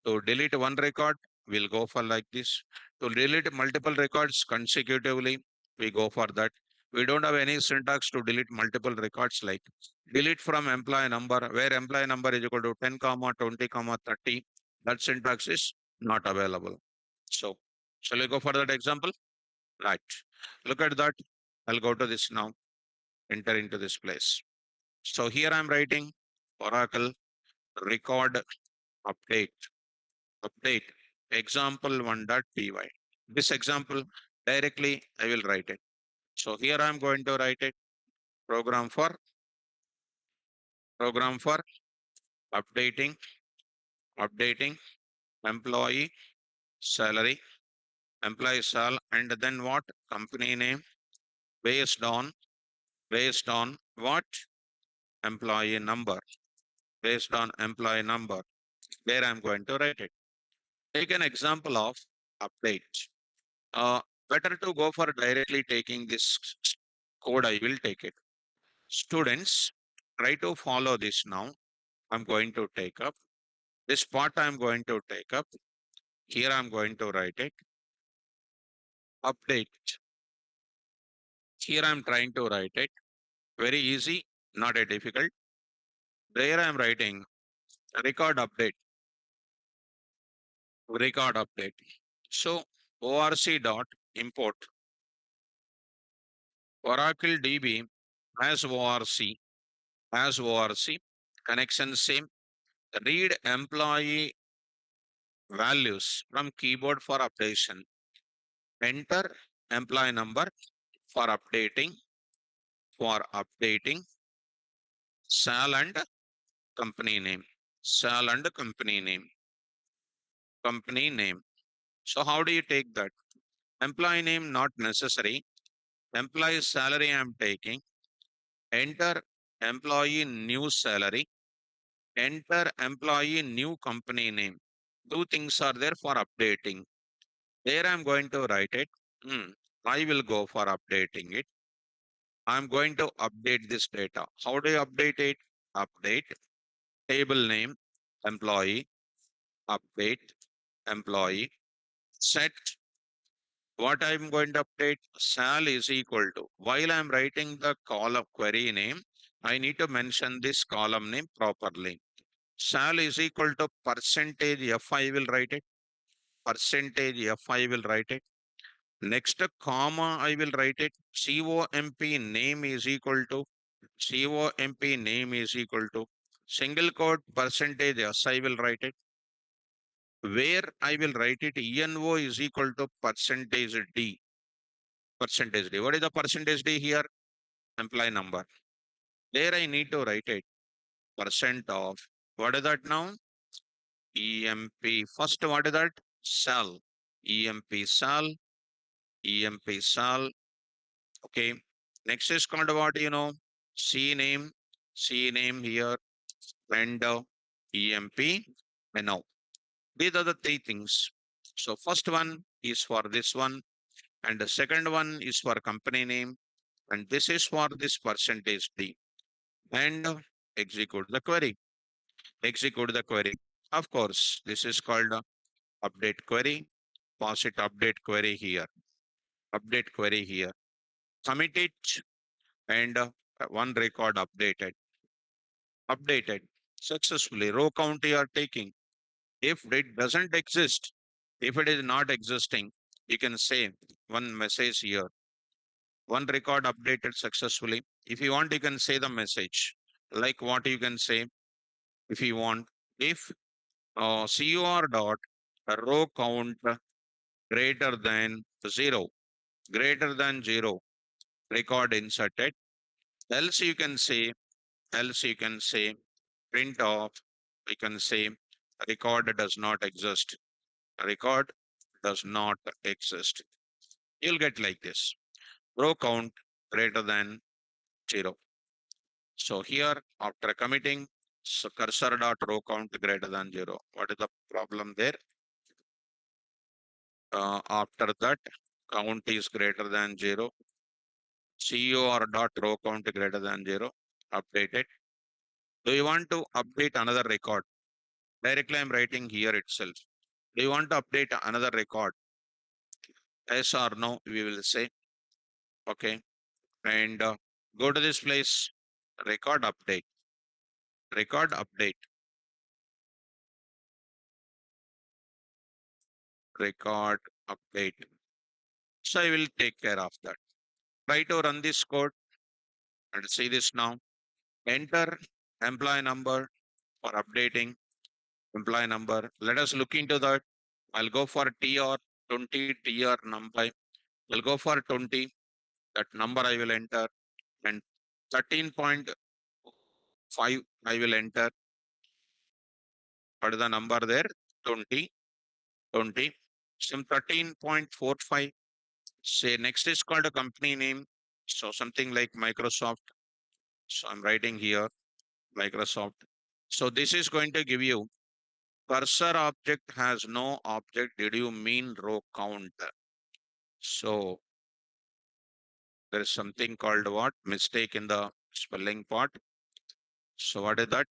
to delete one record, we'll go for like this. To delete multiple records consecutively, we go for that. We don't have any syntax to delete multiple records like delete from employee number, where employee number is equal to 10, comma 20, comma 30. That syntax is not available. So shall we go for that example? Right. Look at that. I'll go to this now, enter into this place. So here I'm writing Oracle record update, update example1.py. This example directly I will write it. So here I'm going to write it program for updating, updating employee salary, employee sal, and then what company name based on what employee number, based on employee number. There I'm going to write it. Take an example of update. Uh, Better to go for directly taking this code. I will take it. Students, try to follow this now. I'm going to take up this part. I'm going to take up here. I'm going to write it update. Here I'm trying to write it very easy, not a difficult. There I'm writing record update, record update. So orc dot import Oracle DB as ORC connection same. Read employee values from keyboard for updation. Enter employee number for updating sal and company name. Sal and company name. So how do you take that? Employee name not necessary. Employee salary I'm taking. Enter employee new salary. Enter employee new company name. Two things are there for updating. There I'm going to write it. I will go for updating it. I'm going to update this data. How do you update it? Update table name employee, update employee, set what I'm going to update. Sal is equal to, while I'm writing the column query name, I need to mention this column name properly. Sal is equal to percentage F, I will write it. Percentage F, I will write it. Next, comma, I will write it. COMP name is equal to, COMP name is equal to, single quote percentage S, I will write it. Where I will write it, ENO is equal to percentage D. Percentage D. What is the percentage D here? Employee number. There I need to write it. Percent of, what is that now? EMP. First, what is that? Sal. EMP sal. EMP sal. Okay. Next is called what, C name. C name here. Vendor. EMP. NO. These are the three things. So first one is for this one, and the second one is for company name, and this is for this percentage D. And execute the query. Execute the query. Of course, this is called update query. Pass it update query here. Update query here. Commit it, and one record updated. Updated successfully. Row count you are taking. If it doesn't exist, if it is not existing, you can say one message here. One record updated successfully. If you want, you can say the message. Like what you can say if you want. If CUR dot row count greater than 0, greater than 0, record inserted. Else you can say, print off, we can say record does not exist. Record does not exist. You'll get like this. Row count greater than 0. So here after committing, so cursor dot row count greater than 0. What is the problem there? After that, count is greater than 0. COR dot row count greater than 0. Update it. Do you want to update another record? Directly I'm writing here itself. Do you want to update another record? Yes or no, we will say. Okay. And go to this place, record update. Record update. Record update. So I will take care of that. Try to run this code and see this now. Enter employee number for updating employee number. Let us look into that. I'll go for TR 20 TR number. I'll go for 20. That number I will enter and 13.5 I will enter. What is the number there? 20. Some 13.45. Say next is called a company name. So something like Microsoft. So I'm writing here Microsoft. So this is going to give you cursor object has no object. Did you mean row count? So there is something called what? Mistake in the spelling part. So what is that?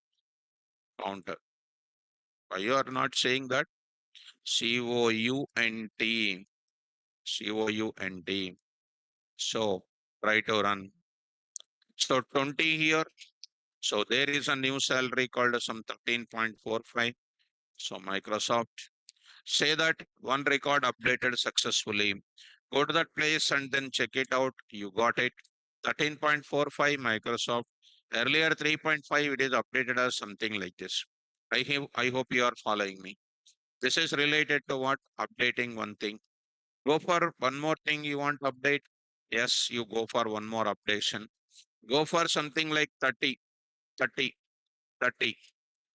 Counter. Why you are not saying that? COUNT. COUNT. So try to run. So 20 here. So there is a new salary called some 13.45. So Microsoft. Say that one record updated successfully. Go to that place and then check it out. You got it. 13.45 Microsoft. Earlier 3.5, it is updated as something like this. I hope you are following me. This is related to what? Updating one thing. Go for one more thing you want to update. Yes, you go for one more updation. Go for something like 30, 30, 30.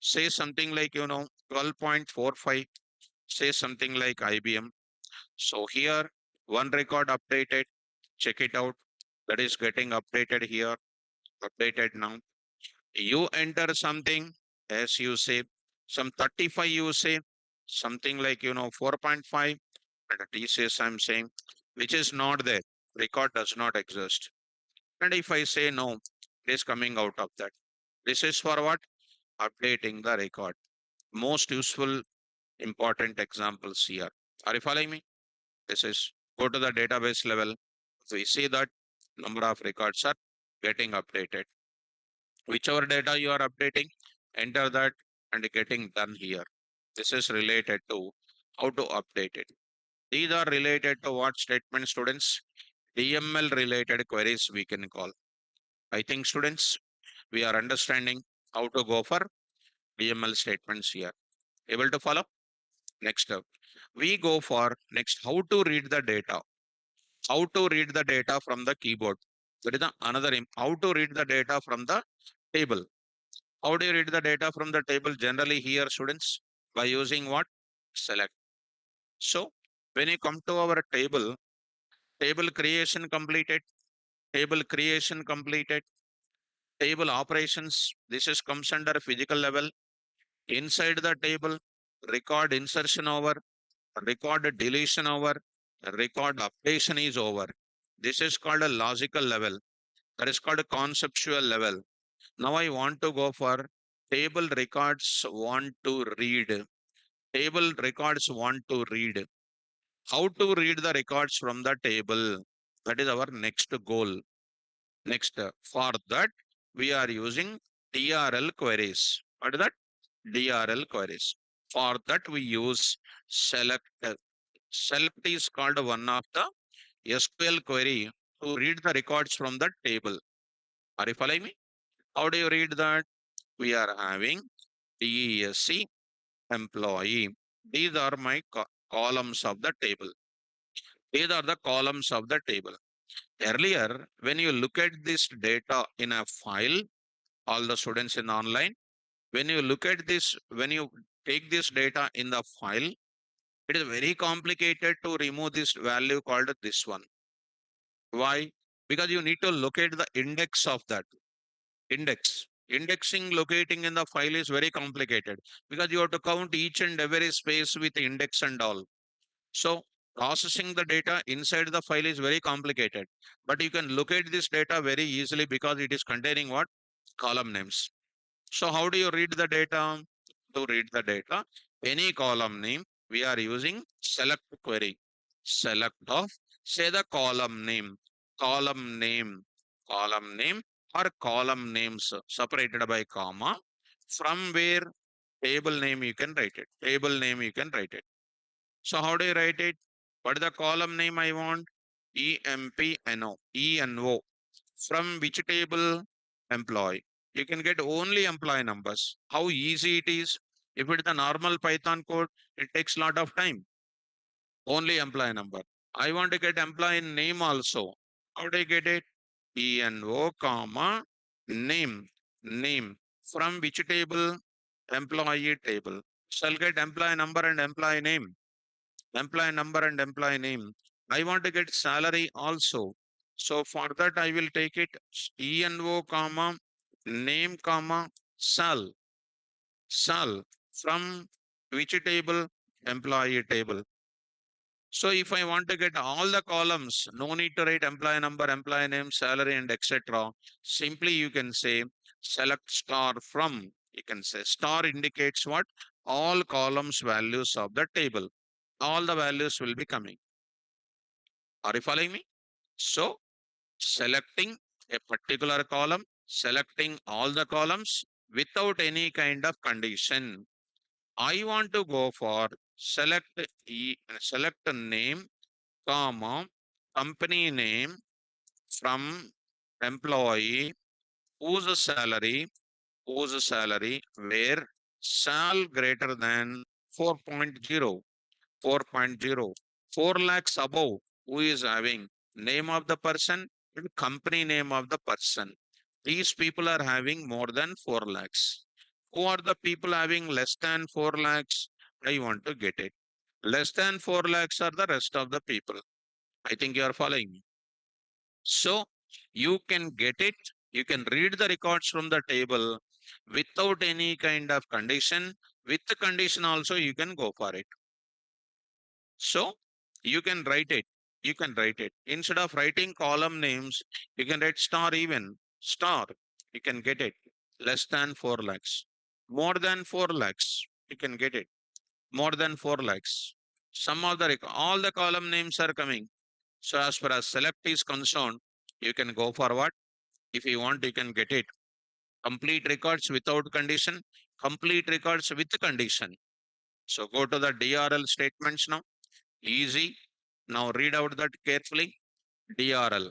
Say something like, 12.45. Say something like IBM. So here, one record updated. Check it out. That is getting updated here. Updated now. You enter something, as you say, some 35 you say, something like, 4.5. And T says I'm saying, which is not there. Record does not exist. And if I say no, it is coming out of that. This is for what? Updating the record. Most useful, important examples here. Are you following me? This is go to the database level. So we see that number of records are getting updated. Whichever data you are updating, enter that and getting done here. This is related to how to update it. These are related to what statement, students? DML related queries we can call. I think students, we are understanding how to go for DML statements here. Able to follow? Next up, we go for next how to read the data. How to read the data from the keyboard. That is the another how to read the data from the table. How do you read the data from the table? Generally here, students, by using what? Select. So when you come to our table, table creation completed, table creation completed, table operations. This is comes under physical level. Inside the table, record insertion over, record deletion over, record updation is over. This is called a logical level. That is called a conceptual level. Now I want to go for table records want to read. Table records want to read. How to read the records from the table? That is our next goal. Next, for that, we are using DRL queries. What is that? DRL queries. For that, we use select. Select is called one of the SQL query to read the records from the table. Are you following me? How do you read that? We are having DESC employee. These are my columns of the table. These are the columns of the table. Earlier, when you look at this data in a file, all the students in online, when you look at this, when you take this data in the file, it is very complicated to remove this value called this one. Why? Because you need to locate the index of that index. Indexing locating in the file is very complicated because you have to count each and every space with index and all. So processing the data inside the file is very complicated, but you can locate this data very easily because it is containing what? Column names. So how do you read the data? To read the data, any column name, we are using select query. Select of, say the column name, column name, column name or column names separated by comma. From where table name you can write it. Table name you can write it. So how do you write it? What is the column name I want? EMPNO, ENO. From which table? Employee. You can get only employee numbers. How easy it is. If it's the normal Python code, it takes a lot of time. Only employee number. I want to get employee name also. How do I get it? ENO, comma, name, name. From which table? Employee table. So I'll get employee number and employee name. Employee number and employee name. I want to get salary also. So for that, I will take it ENO, comma, name, comma, sal, sal. From which table? Employee table. So if I want to get all the columns, no need to write employee number, employee name, salary, and etc. Simply you can say select star from. You can say star indicates what? All columns values of the table. All the values will be coming. Are you following me? So selecting a particular column, selecting all the columns without any kind of condition. I want to go for select a name, comma, company name from employee whose salary where sal greater than 4.0, 4.0, 4 lakhs above, who is having name of the person and company name of the person. These people are having more than 4 lakhs. Who are the people having less than 4 lakhs? I want to get it. Less than 4 lakhs are the rest of the people. I think you are following me. So you can get it. You can read the records from the table without any kind of condition. With the condition also, you can go for it. So you can write it. You can write it. Instead of writing column names, you can write star even. Star. You can get it. Less than 4 lakhs. More than 4 lakhs. You can get it. More than 4 lakhs. Some of the all the column names are coming. So as far as select is concerned, you can go for what? If you want, you can get it. Complete records without condition, complete records with condition. So go to the DRL statements now. Easy. Now read out that carefully. DRL.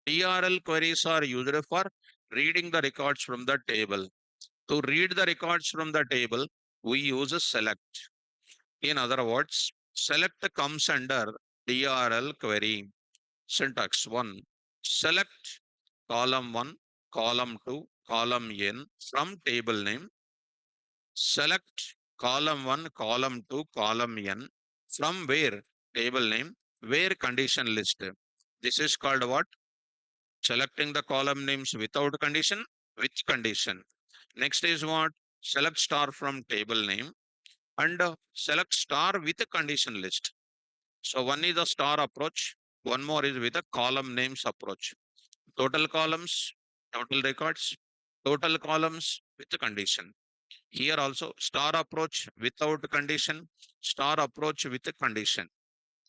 DRL queries are used for reading the records from the table. To read the records from the table, we use a select. In other words, select comes under DRL query. Syntax 1. Select column 1, column 2, column n from table name. Select column 1, column 2, column n from where? Table name, where condition list. This is called what? Selecting the column names without condition, with condition. Next is what? Select star from table name and select star with a condition list. So one is the star approach, one more is with a column names approach. Total columns, total records, total columns with the condition. Here also star approach without condition, star approach with a condition.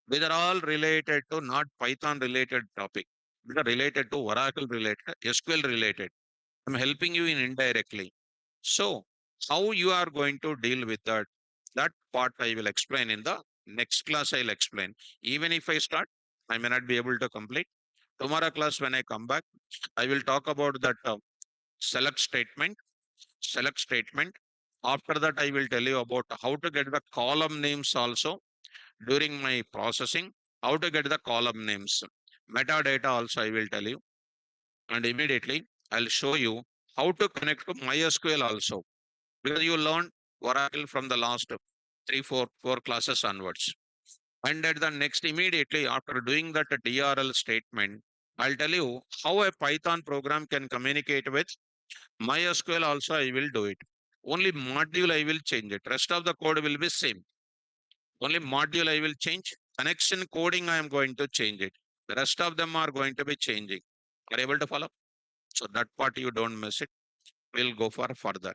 These are all related to not Python related topic. These are related to Oracle related, SQL related. I'm helping you in indirectly. So how you are going to deal with that? That part I will explain in the next class. I'll explain. Even if I start, I may not be able to complete. Tomorrow class when I come back, I will talk about that select statement. Select statement. After that, I will tell you about how to get the column names also during my processing. How to get the column names. metadata also I will tell you, and immediately I'll show you how to connect to MySQL also, because you learned Oracle from the last four classes onwards. And at the next, immediately after doing that DRL statement, I'll tell you how a Python program can communicate with MySQL also. I will do it. Only module I will change it. Rest of the code will be same. Only module I will change. Connection coding I am going to change it. The rest of them are going to be changing. Are you able to follow? So that part you don't miss it. We'll go for further.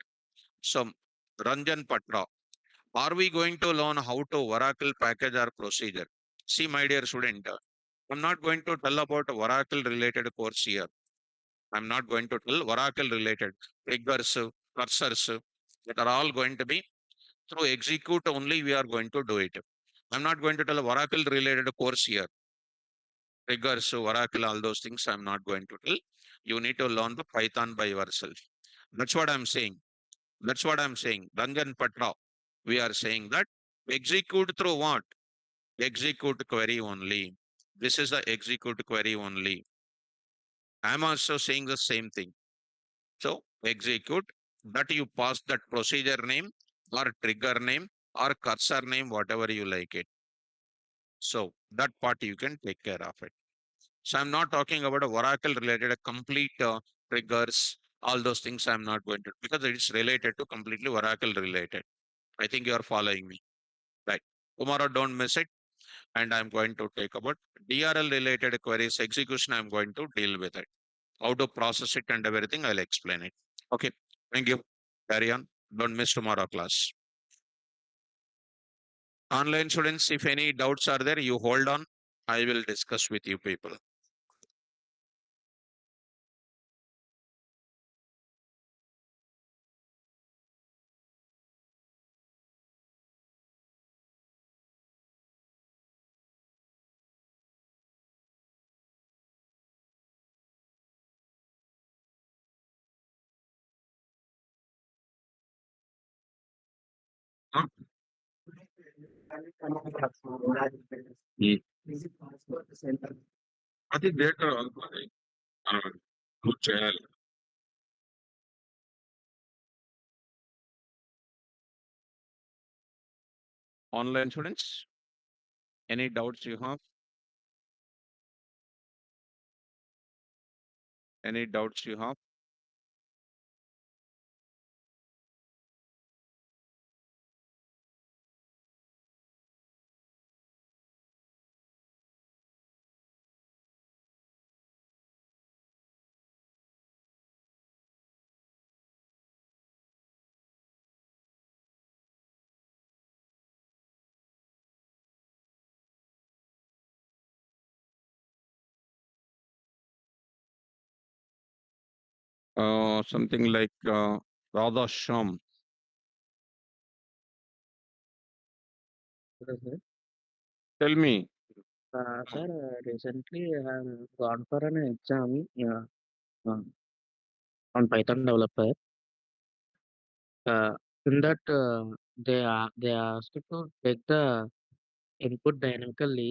So Ranjan Patra, are we going to learn how to Oracle package or procedure? See, my dear student, I'm not going to tell about Oracle related course here. I'm not going to tell Oracle related triggers, cursors, that are all going to be through execute only. We are going to do it. I'm not going to tell Oracle related course here. Triggers, Oracle, all those things I'm not going to tell. You need to learn the Python by yourself. That's what I'm saying. That's what I'm saying. Ranjan Patra, we are saying that execute through what? Execute query only. This is the execute query only. I'm also saying the same thing. So execute that you pass that procedure name or trigger name or cursor name, whatever you like it. So that part you can take care of it. So I'm not talking about a Oracle related complete triggers, all those things I'm not going to, because it's related to completely Oracle related. I think you are following me. Right. Tomorrow don't miss it. And I'm going to take about DRL related queries execution. I'm going to deal with it. How to process it and everything, I'll explain it. Okay. Thank you. Carry on. Don't miss tomorrow class. Online students, if any doubts are there, you hold on. I will discuss with you people. Huh? Hmm. అది data అనుకోండి నువ్వు చేయాలి. Online students, any doubts you have? Any doubts you have? Something like Radha Sham. Hello, sir. Tell me. Sir, recently I have gone for an exam uh, on Python developer. In that, they asked to take the input dynamically,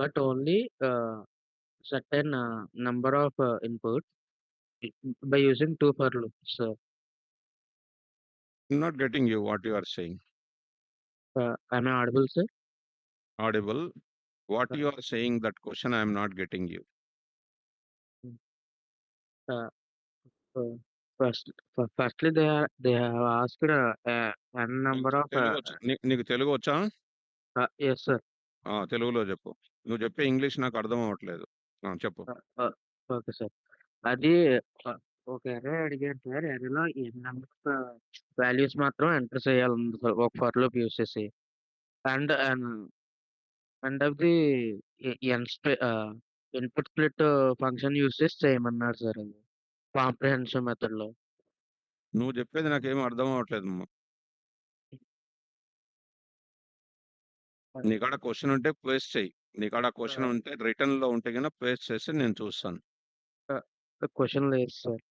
but only certain number of inputs by using two for loops. So, I'm not getting you what you are saying. am I audible, sir? Audible. What Uh, you are saying, that question I am not getting you. uh, uh, firstly, they have asked n number of Telugu వచ్చా? నీకు తెలుగు వచ్చా? yes, sir. తెలుగులో చెప్పు. నువ్వు చెప్పే English నాకు అర్థం అవ్వట్లేదు. చెప్పు. Okay sir. అది ఒక ఎర్రర్ అడిగాను సార్. ఎర్రర్‌లో ఎన్ నంబర్స్ వాల్యూస్ మాత్రం ఎంటర్ చేయాలంది సార్. ఒక ఫర్ లూప్ యూజ్ చేసి. And and of the input split function use చేసి చేయమన్నారు సార్ అది. కాంప్రిహెన్షన్ మెథడ్‌లో. నువ్వు చెప్పేది నాకేం అర్థం అవ్వట్లేదమ్మా. నీకాడ క్వశ్చన్ ఉంటే పేస్ట్ చెయ్యి. నీకాడ క్వశ్చన్ ఉంటే రిటర్న్‌లో ఉంటే గనక పేస్ట్ చేసి నేను చూస్తాను. క్వెషన్ లేదు సార్.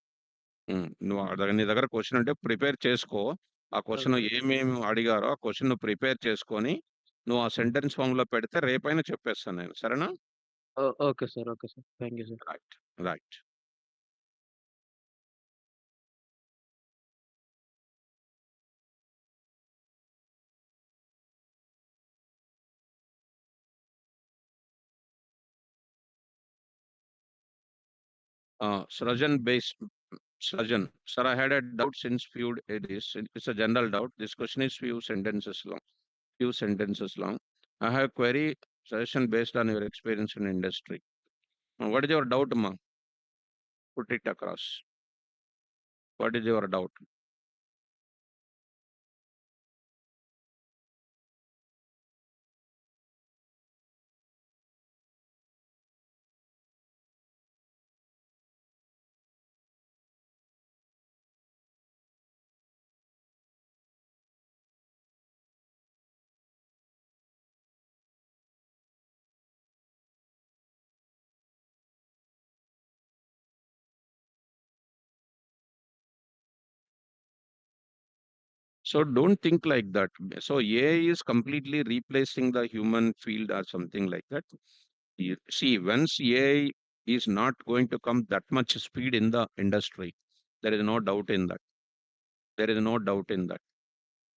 నీ దగ్గర క్వశ్చన్ ఉంటే ప్రిపేర్ చేసుకో. ఆ క్వశ్చన్ ఏమేమి అడిగారో ఆ క్వశ్చన్ నువ్వు ప్రిపేర్ చేసుకొని, నువ్వు ఆ సెంటెన్స్ ఫార్మ్‌లో పెడితే రేపైనా చెప్పేస్తాను నేను. సరేనా? Oh, okay, sir. Okay, sir. Thank you, sir. Right. Right. Srajan based Srajan, sir, I had a doubt since few days. It's a general doubt. This question is few sentences long. Few sentences long. I have query suggestion based on your experience in industry. What is your doubt, ma? Put it across. What is your doubt? So don't think like that. So AI is completely replacing the human field or something like that. See, once AI is not going to come that much speed in the industry, there is no doubt in that. There is no doubt in that.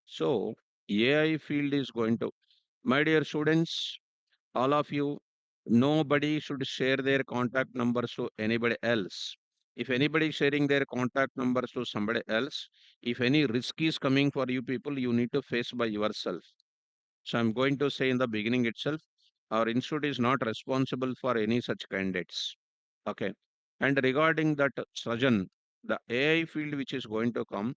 So AI field is going to, my dear students, all of you, nobody should share their contact numbers to anybody else. If anybody is sharing their contact numbers to somebody else, if any risk is coming for you people, you need to face by yourself. So I'm going to say in the beginning itself, our institute is not responsible for any such candidates. Okay. And regarding that, Sajan, the AI field which is going to come,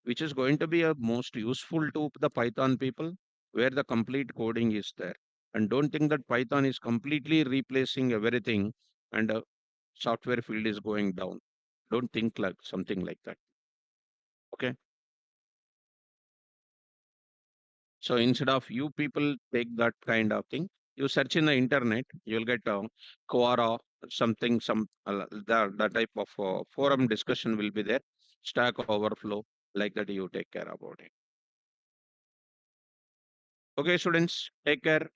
which is going to be a most useful to the Python people, where the complete coding is there. And don't think that Python is completely replacing everything and software field is going down. Don't think like something like that. Okay. So instead of you people take that kind of thing, you search in the internet, you'll get Quora, something, the type of forum discussion will be there. Stack Overflow, like that you take care about it. Okay, students, take care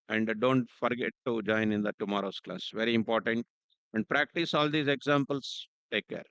and don't forget to join in the tomorrow's class. Very important. And practice all these examples. Take care.